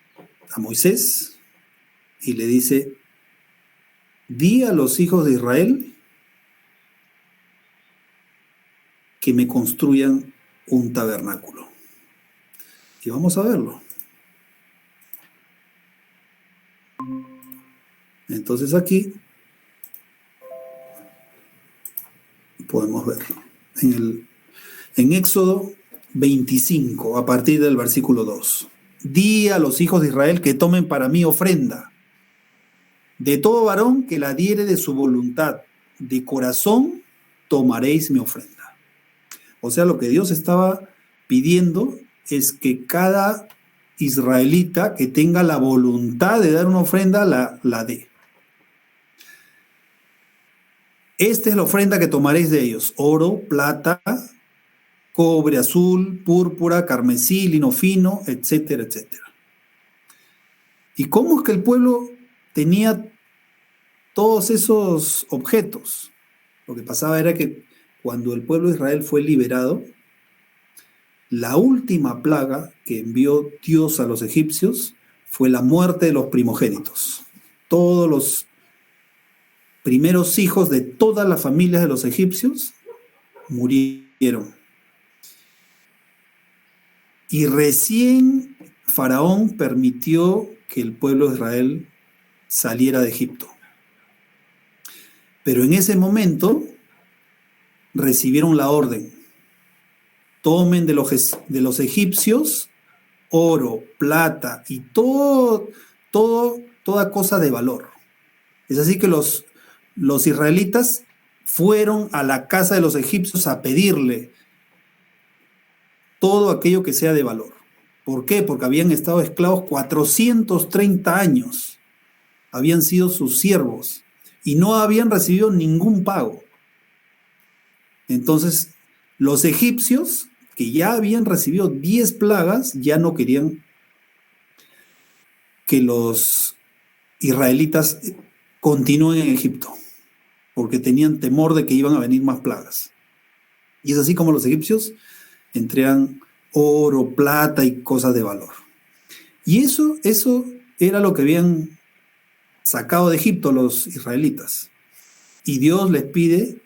a Moisés y le dice, di a los hijos de Israel que me construyan un tabernáculo. Y vamos a verlo. Entonces aquí podemos verlo. En Éxodo 25, a partir del versículo 2. Di a los hijos de Israel que tomen para mí ofrenda. De todo varón que la diere de su voluntad, de corazón tomaréis mi ofrenda. O sea, lo que Dios estaba pidiendo es que cada israelita que tenga la voluntad de dar una ofrenda, la dé. Esta es la ofrenda que tomaréis de ellos: oro, plata, cobre, azul, púrpura, carmesí, lino fino, etcétera, etcétera. ¿Y cómo es que el pueblo tenía todos esos objetos? Lo que pasaba era que cuando el pueblo de Israel fue liberado, la última plaga que envió Dios a los egipcios fue la muerte de los primogénitos. Todos los primeros hijos de todas las familias de los egipcios murieron. Y recién Faraón permitió que el pueblo de Israel saliera de Egipto. Pero en ese momento recibieron la orden: tomen de los egipcios oro, plata y toda cosa de valor. Es así que los israelitas fueron a la casa de los egipcios a pedirle todo aquello que sea de valor. ¿Por qué? Porque habían estado esclavos 430 años. Habían sido sus siervos y no habían recibido ningún pago. Entonces, los egipcios, que ya habían recibido 10 plagas, ya no querían que los israelitas continúen en Egipto, porque tenían temor de que iban a venir más plagas. Y es así como los egipcios entregan oro, plata y cosas de valor. Y eso era lo que habían sacado de Egipto los israelitas. Y Dios les pide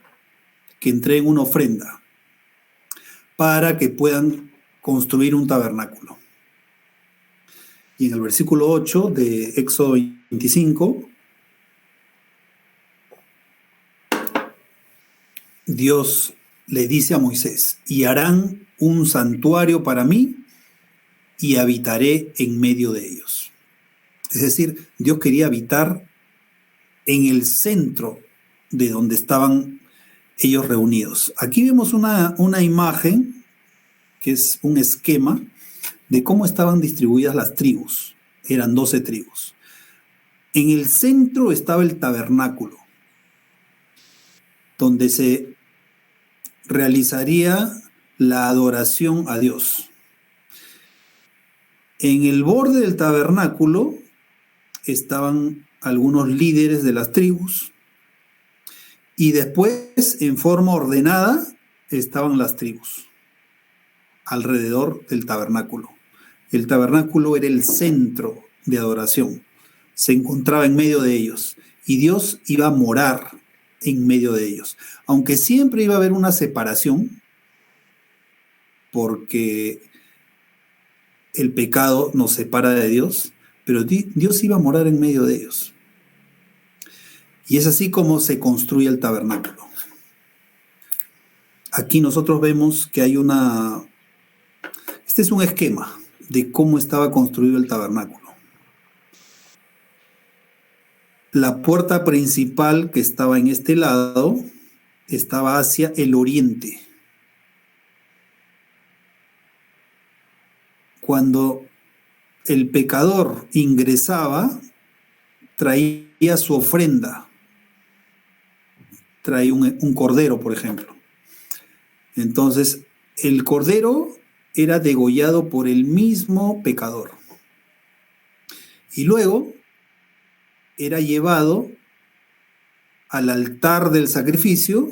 que entreguen una ofrenda para que puedan construir un tabernáculo. Y en el versículo 8 de Éxodo 25, Dios le dice a Moisés: y harán un santuario para mí y habitaré en medio de ellos. Es decir, Dios quería habitar en el centro de donde estaban ellos reunidos. Aquí vemos una imagen que es un esquema de cómo estaban distribuidas las tribus. Eran 12 tribus. En el centro estaba el tabernáculo, donde se realizaría la adoración a Dios. En el borde del tabernáculo estaban algunos líderes de las tribus y después, en forma ordenada, estaban las tribus alrededor del tabernáculo. El tabernáculo era el centro de adoración, se encontraba en medio de ellos y Dios iba a morar en medio de ellos, aunque siempre iba a haber una separación, porque el pecado nos separa de Dios, pero Dios iba a morar en medio de ellos. Y es así como se construye el tabernáculo. Aquí nosotros vemos que hay este es un esquema de cómo estaba construido el tabernáculo. La puerta principal, que estaba en este lado, estaba hacia el oriente. Cuando el pecador ingresaba, traía su ofrenda. Traía un cordero, por ejemplo. Entonces, el cordero era degollado por el mismo pecador. Y luego era llevado al altar del sacrificio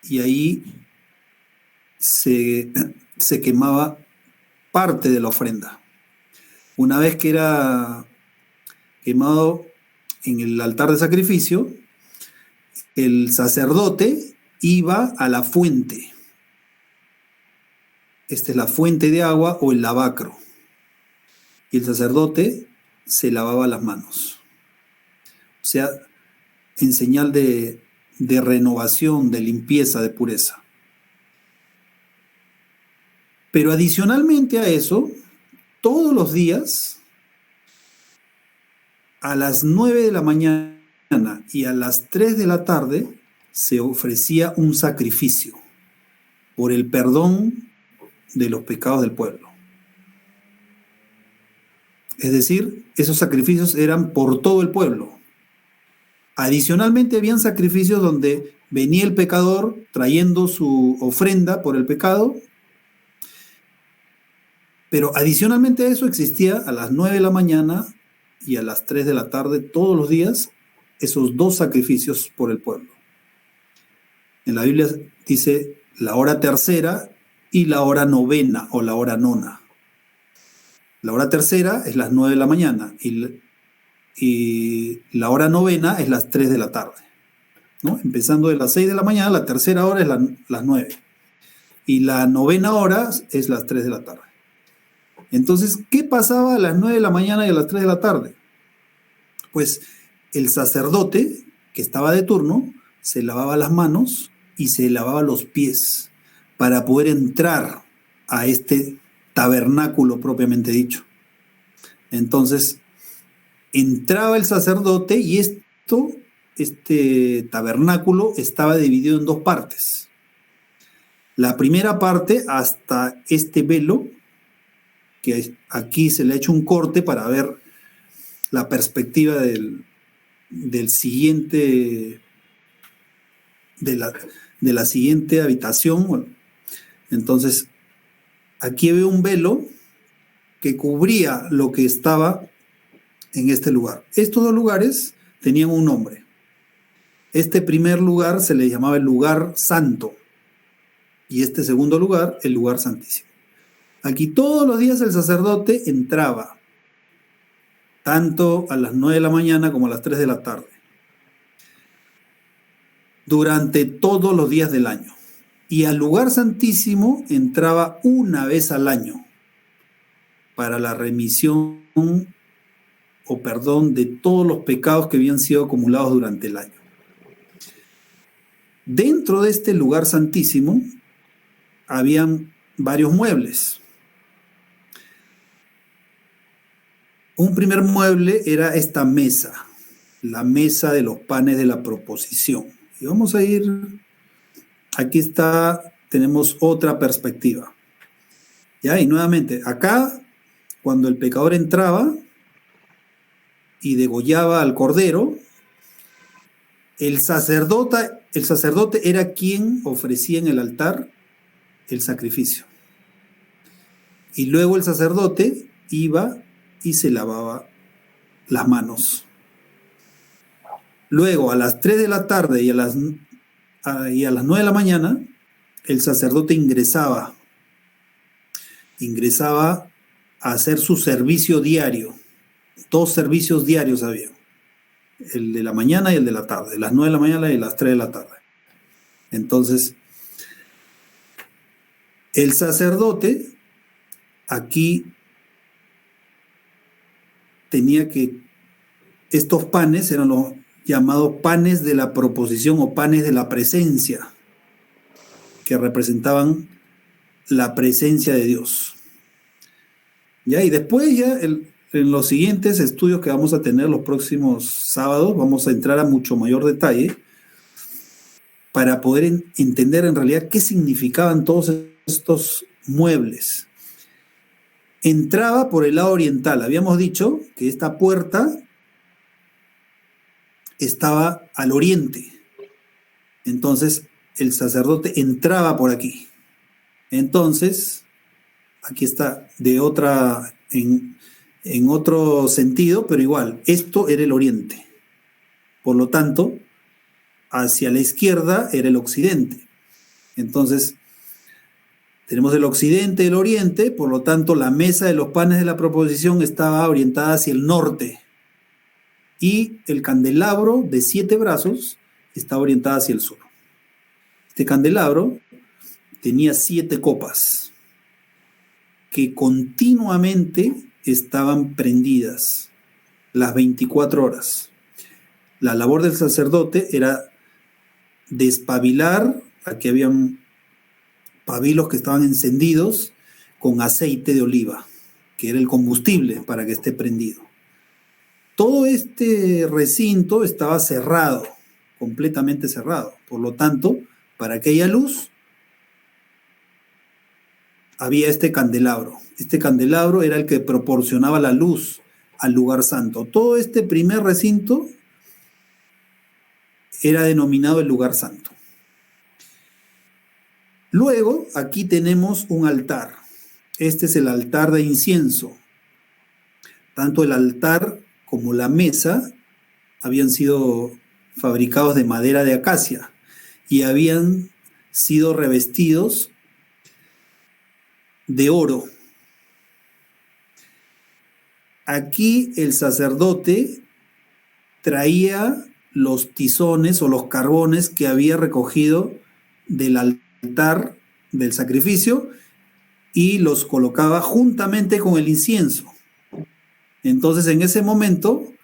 y ahí se quemaba parte de la ofrenda. Una vez que era quemado en el altar de sacrificio, el sacerdote iba a la fuente. Esta es la fuente de agua o el lavacro. Y el sacerdote se lavaba las manos. O sea, en señal de renovación, de limpieza, de pureza. Pero adicionalmente a eso, todos los días, a las 9 de la mañana y a las 3 de la tarde, se ofrecía un sacrificio por el perdón de los pecados del pueblo. Es decir, esos sacrificios eran por todo el pueblo. Adicionalmente habían sacrificios donde venía el pecador trayendo su ofrenda por el pecado, pero adicionalmente a eso existía a las 9 de la mañana y a las 3 de la tarde todos los días esos dos sacrificios por el pueblo. En la Biblia dice la hora tercera y la hora novena o la hora nona. La hora tercera es las 9 de la mañana y la hora novena es las 3 de la tarde, ¿no? Empezando de las 6 de la mañana, la tercera hora es las 9 y la novena hora es las 3 de la tarde. Entonces, ¿qué pasaba a las 9 de la mañana y a las 3 de la tarde? Pues el sacerdote que estaba de turno se lavaba las manos y se lavaba los pies para poder entrar a este tabernáculo propiamente dicho. Entonces, entraba el sacerdote y este tabernáculo estaba dividido en dos partes. La primera parte hasta este velo, que aquí se le ha hecho un corte para ver la perspectiva del siguiente, de la siguiente habitación. Bueno, entonces, aquí veo un velo que cubría lo que estaba en este lugar. Estos dos lugares tenían un nombre. Este primer lugar se le llamaba el lugar santo y este segundo lugar el lugar santísimo. Aquí todos los días el sacerdote entraba, tanto a las 9 de la mañana como a las 3 de la tarde, durante todos los días del año. Y al lugar santísimo entraba una vez al año para la remisión o perdón de todos los pecados que habían sido acumulados durante el año. Dentro de este lugar santísimo habían varios muebles. Un primer mueble era esta mesa, la mesa de los panes de la proposición. Y vamos a ir, aquí está, tenemos otra perspectiva. ¿Ya? Y nuevamente, acá, cuando el pecador entraba y degollaba al cordero, el sacerdote era quien ofrecía en el altar el sacrificio. Y luego el sacerdote iba y se lavaba las manos. Luego, a las 3 de la tarde y a las 9 de la mañana, el sacerdote ingresaba a hacer su servicio diario. 2 servicios diarios había. El de la mañana y el de la tarde. Las 9 de la mañana y las 3 de la tarde. Entonces, el sacerdote aquí tenía que, estos panes eran los llamados panes de la proposición o panes de la presencia, que representaban la presencia de Dios. ¿Ya? Y después ya en los siguientes estudios que vamos a tener los próximos sábados, vamos a entrar a mucho mayor detalle para poder entender en realidad qué significaban todos estos muebles. Entraba por el lado oriental. Habíamos dicho que esta puerta estaba al oriente. Entonces, el sacerdote entraba por aquí. Entonces, aquí está en otro sentido, pero igual, esto era el oriente. Por lo tanto, hacia la izquierda era el occidente. Entonces, tenemos el occidente y el oriente, por lo tanto, la mesa de los panes de la proposición estaba orientada hacia el norte. Y el candelabro de 7 brazos estaba orientado hacia el sur. Este candelabro tenía 7 copas que continuamente estaban prendidas las 24 horas. La labor del sacerdote era despabilar, aquí habían pabilos que estaban encendidos, con aceite de oliva, que era el combustible para que esté prendido. Todo este recinto estaba cerrado, completamente cerrado. Por lo tanto, para que haya luz, había este candelabro. Este candelabro era el que proporcionaba la luz al lugar santo. Todo este primer recinto era denominado el lugar santo. Luego, aquí tenemos un altar. Este es el altar de incienso. Tanto el altar como la mesa habían sido fabricados de madera de acacia y habían sido revestidos de oro. Aquí el sacerdote traía los tizones o los carbones que había recogido del altar del sacrificio y los colocaba juntamente con el incienso. Entonces, en ese momento,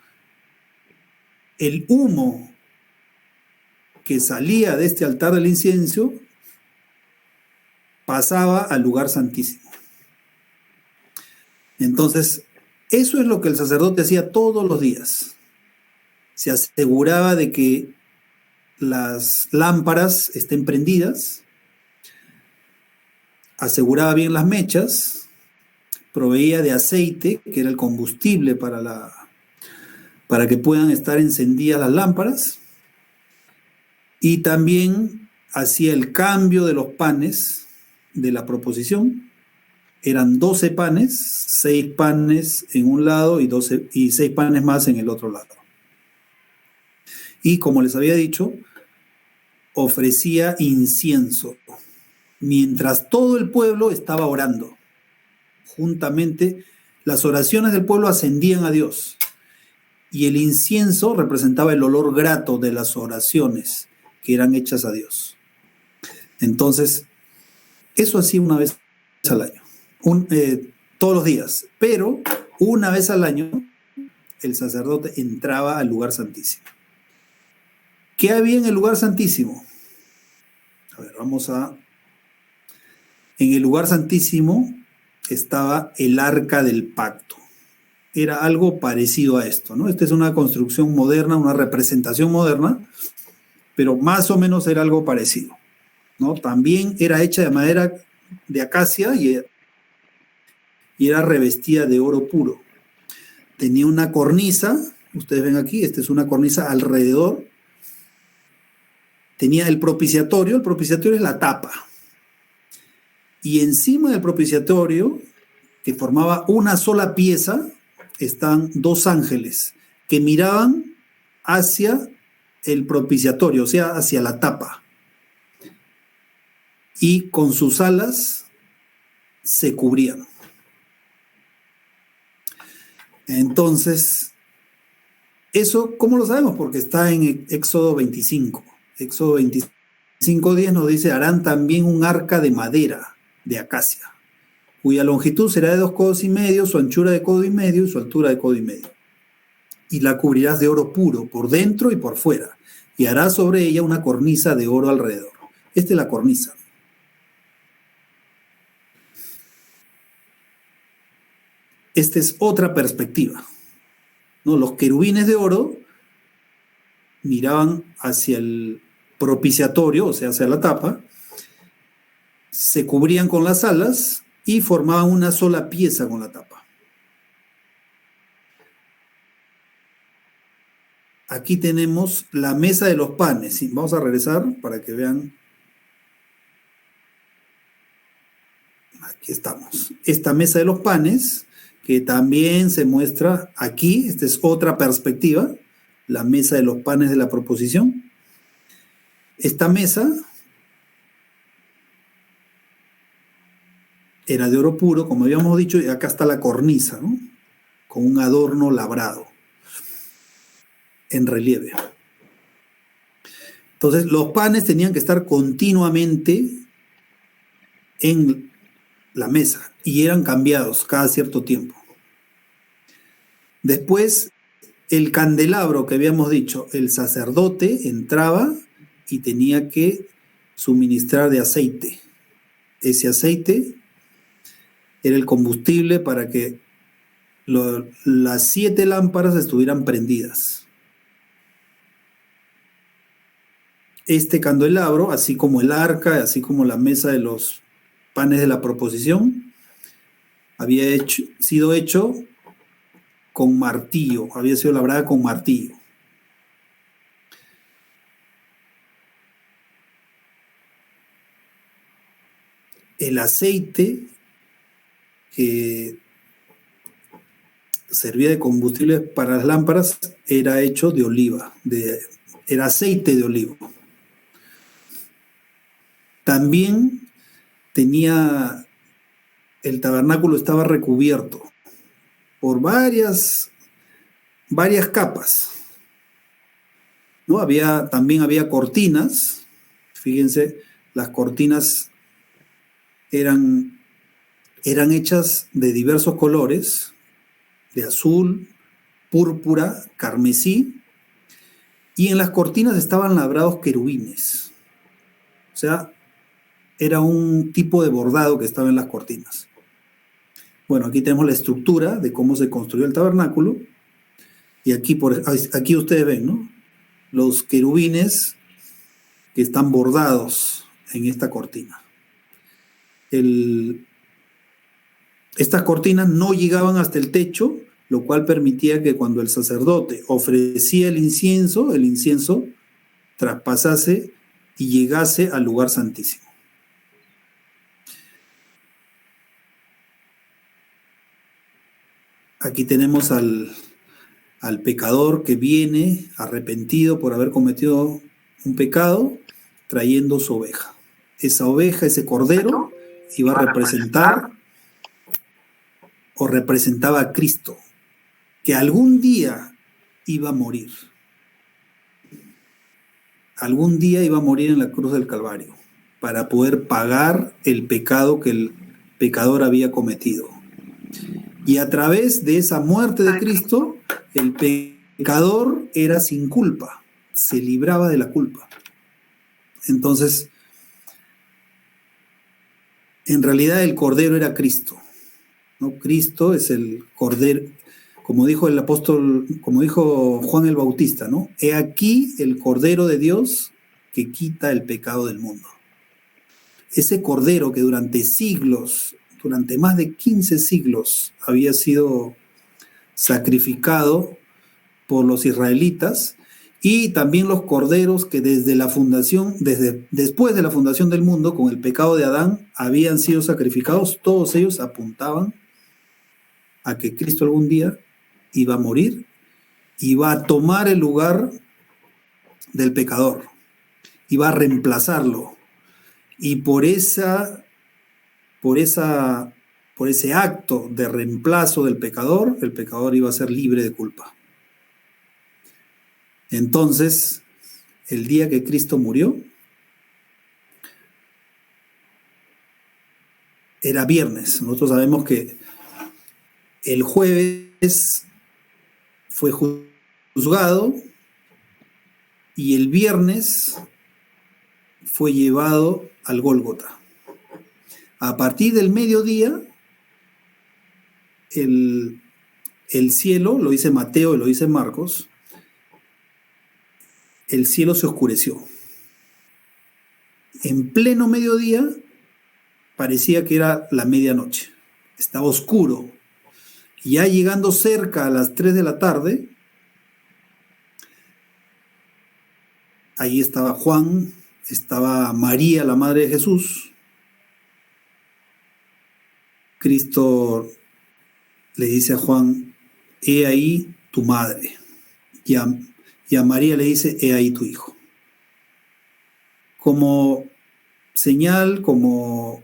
el humo que salía de este altar del incienso pasaba al lugar santísimo. Entonces, eso es lo que el sacerdote hacía todos los días. Se aseguraba de que las lámparas estén prendidas, aseguraba bien las mechas, proveía de aceite, que era el combustible para que puedan estar encendidas las lámparas, y también hacía el cambio de los panes de la proposición. Eran 12 panes, 6 panes en un lado y 6 panes más en el otro lado. Y como les había dicho, ofrecía incienso, mientras todo el pueblo estaba orando. Juntamente, las oraciones del pueblo ascendían a Dios, y el incienso representaba el olor grato de las oraciones que eran hechas a Dios. Entonces, eso hacía una vez al año, todos los días, pero una vez al año el sacerdote entraba al lugar santísimo. ¿Qué había en el lugar santísimo? A ver, en el lugar santísimo estaba el arca del pacto. Era algo parecido a esto, ¿no? Esta es una construcción moderna, una representación moderna, pero más o menos era algo parecido, ¿no? También era hecha de madera de acacia y era revestida de oro puro. Tenía una cornisa, ustedes ven aquí, esta es una cornisa alrededor. Tenía el propiciatorio es la tapa. Y encima del propiciatorio, que formaba una sola pieza, están 2 ángeles que miraban hacia el propiciatorio, o sea, hacia la tapa. Y con sus alas se cubrían. Entonces, eso, ¿cómo lo sabemos? Porque está en Éxodo 25. Éxodo 25:10 nos dice: harán también un arca de madera de acacia, cuya longitud será de 2 codos y medio, su anchura de codo y medio y su altura de codo y medio. Y la cubrirás de oro puro, por dentro y por fuera, y harás sobre ella una cornisa de oro alrededor. Esta es la cornisa. Esta es otra perspectiva, ¿no? Los querubines de oro miraban hacia el propiciatorio, o sea, hacia la tapa, se cubrían con las alas y formaban una sola pieza con la tapa. Aquí tenemos la mesa de los panes. ¿Sí? Vamos a regresar para que vean. Aquí estamos. Esta mesa de los panes, que también se muestra aquí, esta es otra perspectiva, la mesa de los panes de la proposición. Esta mesa era de oro puro, como habíamos dicho, y acá está la cornisa, ¿no? Con un adorno labrado en relieve. Entonces, los panes tenían que estar continuamente en la mesa y eran cambiados cada cierto tiempo. Después, el candelabro que habíamos dicho, el sacerdote entraba y tenía que suministrar de aceite. Ese aceite era el combustible para que las 7 lámparas estuvieran prendidas. Este candelabro, así como el arca, así como la mesa de los panes de la proposición, había sido hecho con martillo, había sido labrada con martillo. El aceite que servía de combustible para las lámparas era hecho de oliva, era aceite de olivo. También el tabernáculo estaba recubierto por varias capas, ¿no? También había cortinas. Fíjense, las cortinas eran hechas de diversos colores, de azul, púrpura, carmesí, y en las cortinas estaban labrados querubines. O sea, era un tipo de bordado que estaba en las cortinas. Bueno, aquí tenemos la estructura de cómo se construyó el tabernáculo, y aquí ustedes ven, ¿no?, los querubines que están bordados en esta cortina. Estas cortinas no llegaban hasta el techo, lo cual permitía que cuando el sacerdote ofrecía el incienso traspasase y llegase al lugar santísimo. Aquí tenemos al pecador que viene arrepentido por haber cometido un pecado, trayendo su oveja. Esa oveja, ese cordero, iba a representar o representaba a Cristo, que algún día iba a morir. Algún día iba a morir en la cruz del Calvario para poder pagar el pecado que el pecador había cometido. Y a través de esa muerte de Cristo, el pecador era sin culpa, se libraba de la culpa. Entonces, en realidad el Cordero era Cristo, ¿no? Cristo es el Cordero, como dijo el apóstol, como dijo Juan el Bautista, ¿no? He aquí el Cordero de Dios que quita el pecado del mundo. Ese Cordero que durante siglos, durante más de 15 siglos, había sido sacrificado por los israelitas, y también los corderos que desde después de la fundación del mundo, con el pecado de Adán, habían sido sacrificados, todos ellos apuntaban a que Cristo algún día iba a morir, iba a tomar el lugar del pecador, iba a reemplazarlo, y por ese acto de reemplazo del pecador, el pecador iba a ser libre de culpa. Entonces, el día que Cristo murió, era viernes. Nosotros sabemos que el jueves fue juzgado y el viernes fue llevado al Gólgota. A partir del mediodía, el cielo, lo dice Mateo y lo dice Marcos, el cielo se oscureció. En pleno mediodía parecía que era la medianoche. Estaba oscuro. Y ya llegando cerca a las 3 de la tarde, ahí estaba Juan, estaba María, la madre de Jesús. Cristo le dice a Juan, he ahí tu madre. Y a María le dice, he ahí tu hijo. Como señal, como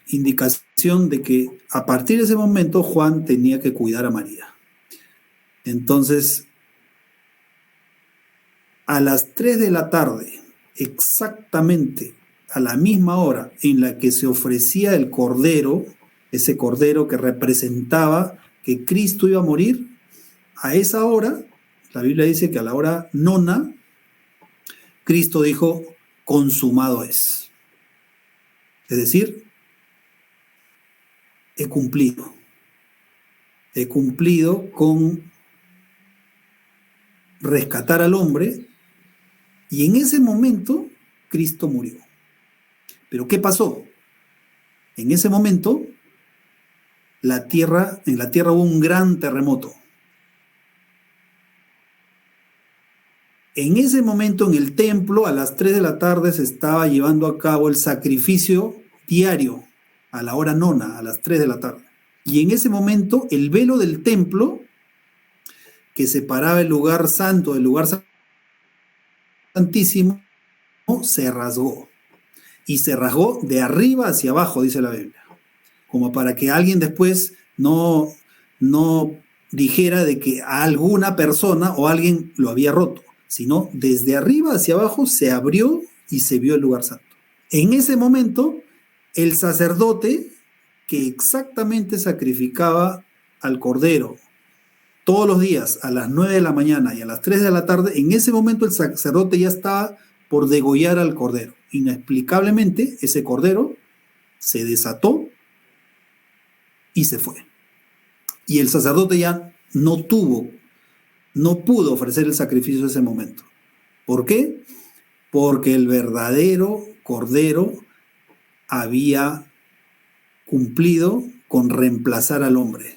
indicación de que a partir de ese momento Juan tenía que cuidar a María. Entonces, a las 3 de la tarde, exactamente a la misma hora en la que se ofrecía el cordero, ese cordero que representaba que Cristo iba a morir, a esa hora, la Biblia dice que a la hora nona, Cristo dijo, consumado es. Es decir, he cumplido. He cumplido con rescatar al hombre, y en ese momento Cristo murió. Pero ¿qué pasó? En ese momento en la tierra hubo un gran terremoto. En ese momento en el templo a las 3 de la tarde se estaba llevando a cabo el sacrificio diario a la hora nona, a las 3 de la tarde. Y en ese momento el velo del templo que separaba el lugar santo del lugar santísimo se rasgó. Y se rasgó de arriba hacia abajo, dice la Biblia. Como para que alguien después no dijera de que a alguna persona o alguien lo había roto, sino desde arriba hacia abajo se abrió y se vio el lugar santo. En ese momento, el sacerdote que exactamente sacrificaba al cordero todos los días a las 9 de la mañana y a las 3 de la tarde, en ese momento el sacerdote ya estaba por degollar al cordero. Inexplicablemente, ese cordero se desató y se fue. Y el sacerdote ya no pudo ofrecer el sacrificio en ese momento. ¿Por qué? Porque el verdadero cordero había cumplido con reemplazar al hombre.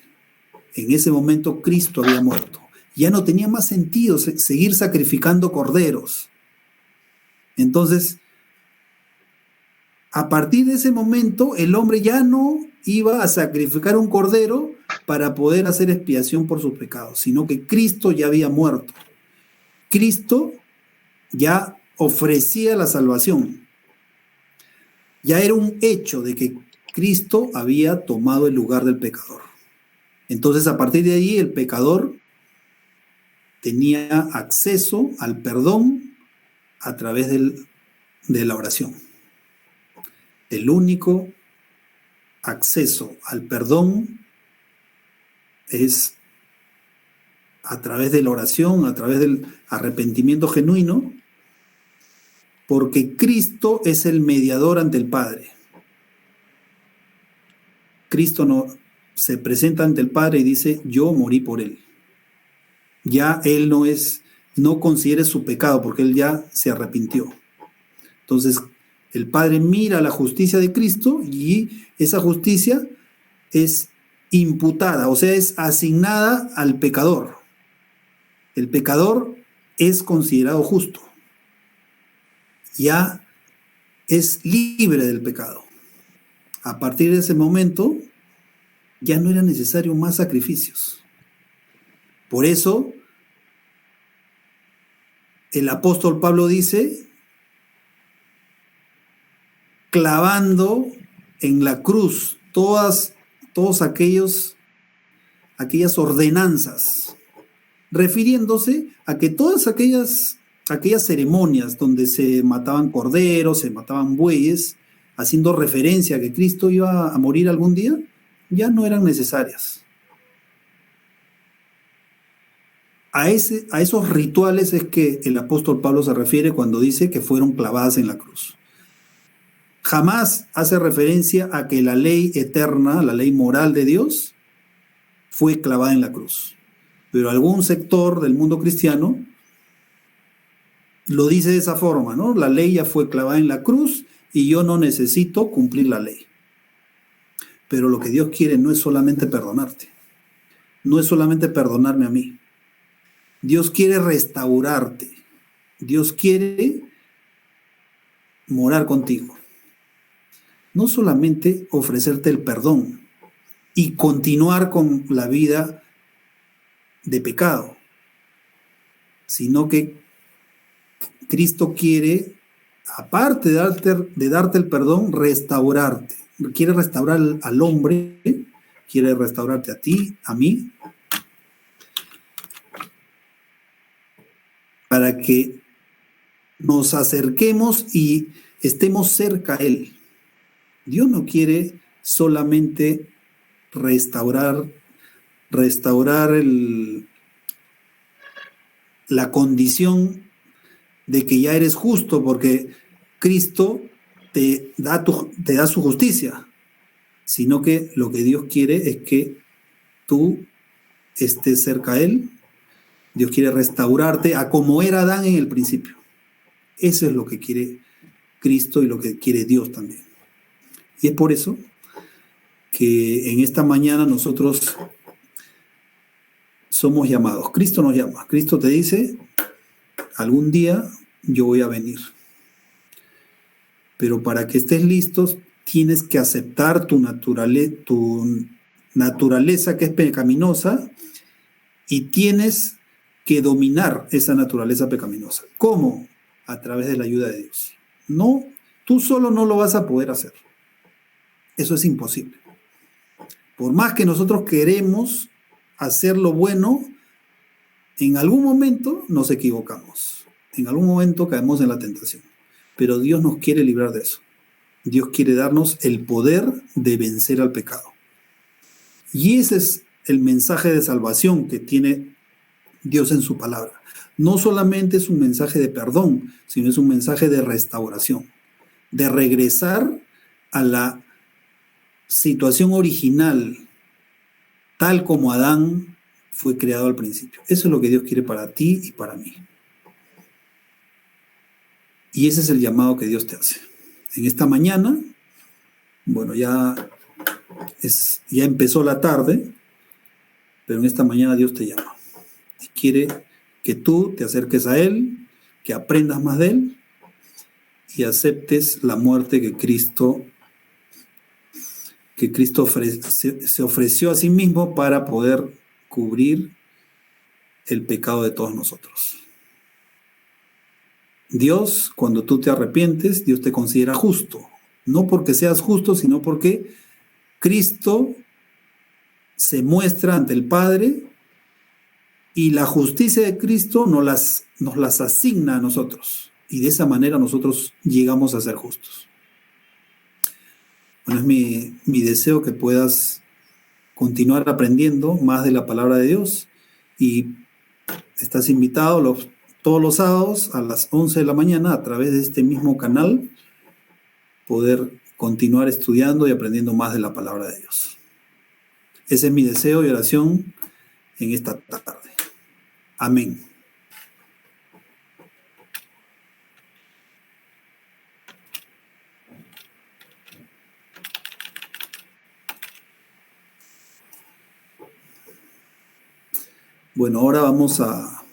En ese momento Cristo había muerto. Ya no tenía más sentido seguir sacrificando corderos. Entonces, a partir de ese momento, el hombre ya no iba a sacrificar un cordero para poder hacer expiación por sus pecados, sino que Cristo ya había muerto. Cristo ya ofrecía la salvación. Ya era un hecho de que Cristo había tomado el lugar del pecador. Entonces, a partir de ahí, el pecador tenía acceso al perdón a través de la oración. El único acceso al perdón es a través de la oración, a través del arrepentimiento genuino, porque Cristo es el mediador ante el Padre. Cristo no se presenta ante el Padre y dice, yo morí por él. Ya él no considere su pecado, porque él ya se arrepintió. Entonces, el Padre mira la justicia de Cristo y esa justicia es imputada, o sea, es asignada al pecador. El pecador es considerado justo. Ya es libre del pecado. A partir de ese momento, ya no era necesario más sacrificios. Por eso, el apóstol Pablo dice, clavando en la cruz todas aquellas ordenanzas, refiriéndose a que todas aquellas ceremonias donde se mataban corderos, se mataban bueyes, haciendo referencia a que Cristo iba a morir algún día, ya no eran necesarias. A esos rituales es que el apóstol Pablo se refiere cuando dice que fueron clavadas en la cruz. Jamás hace referencia a que la ley eterna, la ley moral de Dios, fue clavada en la cruz. Pero algún sector del mundo cristiano lo dice de esa forma, ¿no? La ley ya fue clavada en la cruz y yo no necesito cumplir la ley. Pero lo que Dios quiere no es solamente perdonarte, no es solamente perdonarme a mí. Dios quiere restaurarte, Dios quiere morar contigo. No solamente ofrecerte el perdón y continuar con la vida de pecado, sino que Cristo quiere, aparte de darte el perdón, restaurarte. Quiere restaurar al hombre, quiere restaurarte a ti, a mí, para que nos acerquemos y estemos cerca a Él. Dios no quiere solamente restaurar la condición de que ya eres justo, porque Cristo te da su justicia, sino que lo que Dios quiere es que tú estés cerca a Él. Dios quiere restaurarte a como era Adán en el principio. Eso es lo que quiere Cristo y lo que quiere Dios también. Y es por eso que en esta mañana nosotros somos llamados. Cristo nos llama. Cristo te dice, algún día yo voy a venir. Pero para que estés listos, tienes que aceptar tu naturaleza que es pecaminosa y tienes que dominar esa naturaleza pecaminosa. ¿Cómo? A través de la ayuda de Dios. No, tú solo no lo vas a poder hacer. Eso es imposible. Por más que nosotros queremos hacer lo bueno, en algún momento nos equivocamos. En algún momento caemos en la tentación. Pero Dios nos quiere librar de eso. Dios quiere darnos el poder de vencer al pecado. Y ese es el mensaje de salvación que tiene Dios en su palabra. No solamente es un mensaje de perdón, sino es un mensaje de restauración, de regresar a la situación original, tal como Adán fue creado al principio. Eso es lo que Dios quiere para ti y para mí. Y ese es el llamado que Dios te hace. En esta mañana, bueno, ya empezó la tarde, pero en esta mañana Dios te llama. Y quiere que tú te acerques a Él, que aprendas más de Él y aceptes la muerte que Cristo se ofreció a sí mismo para poder cubrir el pecado de todos nosotros. Dios, cuando tú te arrepientes, Dios te considera justo. No porque seas justo, sino porque Cristo se muestra ante el Padre y la justicia de Cristo nos las asigna a nosotros. Y de esa manera nosotros llegamos a ser justos. Bueno, es mi deseo que puedas continuar aprendiendo más de la palabra de Dios. Y estás invitado todos los sábados a las 11 de la mañana a través de este mismo canal poder continuar estudiando y aprendiendo más de la palabra de Dios. Ese es mi deseo y oración en esta tarde. Amén. Bueno, ahora vamos a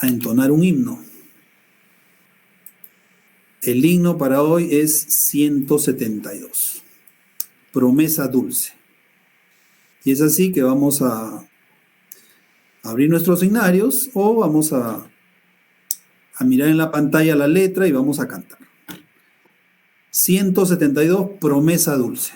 entonar un himno. El himno para hoy es 172, Promesa Dulce. Y es así que vamos a abrir nuestros signarios o vamos a mirar en la pantalla la letra y vamos a cantar. 172, Promesa Dulce.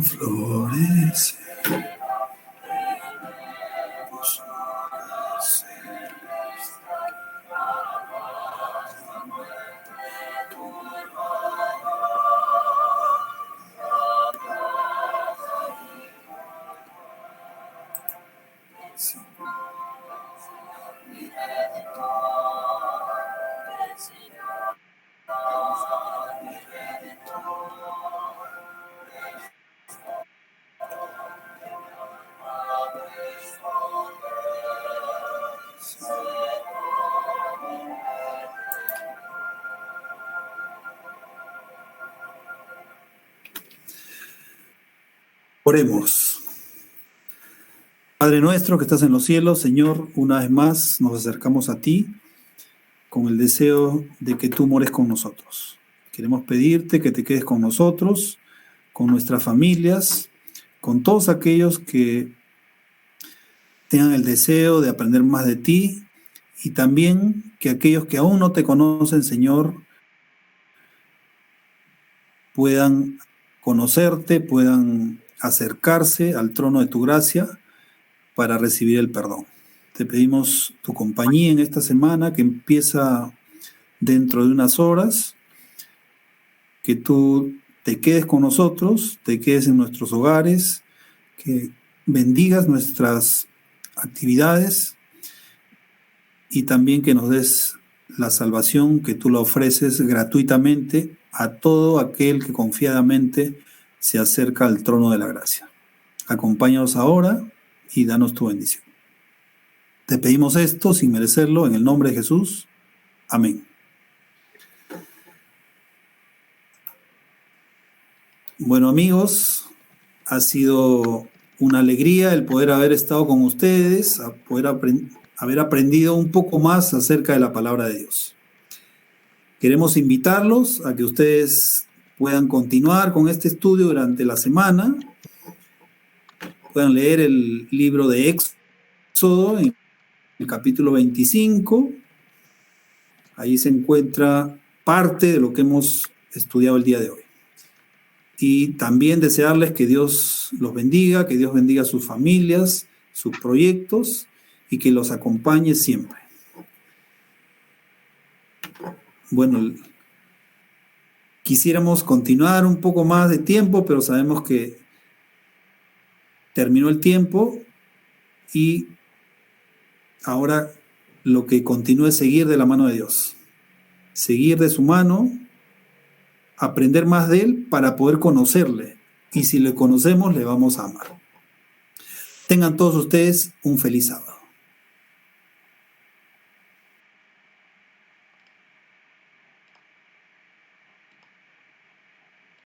florece. Oremos. Padre nuestro que estás en los cielos, Señor, una vez más nos acercamos a ti con el deseo de que tú mores con nosotros. Queremos pedirte que te quedes con nosotros, con nuestras familias, con todos aquellos que tengan el deseo de aprender más de ti y también que aquellos que aún no te conocen, Señor, puedan conocerte, puedan acercarse al trono de tu gracia para recibir el perdón. Te pedimos tu compañía en esta semana que empieza dentro de unas horas, que tú te quedes con nosotros, te quedes en nuestros hogares, que bendigas nuestras actividades y también que nos des la salvación que tú la ofreces gratuitamente a todo aquel que confiadamente se acerca al trono de la gracia. Acompáñanos ahora y danos tu bendición. Te pedimos esto sin merecerlo en el nombre de Jesús. Amén. Bueno, amigos, ha sido una alegría el poder haber estado con ustedes, haber aprendido un poco más acerca de la palabra de Dios. Queremos invitarlos a que ustedes puedan continuar con este estudio durante la semana, puedan leer el libro de Éxodo en el capítulo 25. Ahí se encuentra parte de lo que hemos estudiado el día de hoy. Y también desearles que Dios los bendiga, que Dios bendiga a sus familias, sus proyectos y que los acompañe siempre. Bueno, quisiéramos continuar un poco más de tiempo, pero sabemos que terminó el tiempo y ahora lo que continúa es seguir de la mano de Dios, seguir de su mano, aprender más de Él para poder conocerle. Y si le conocemos, le vamos a amar. Tengan todos ustedes un feliz sábado.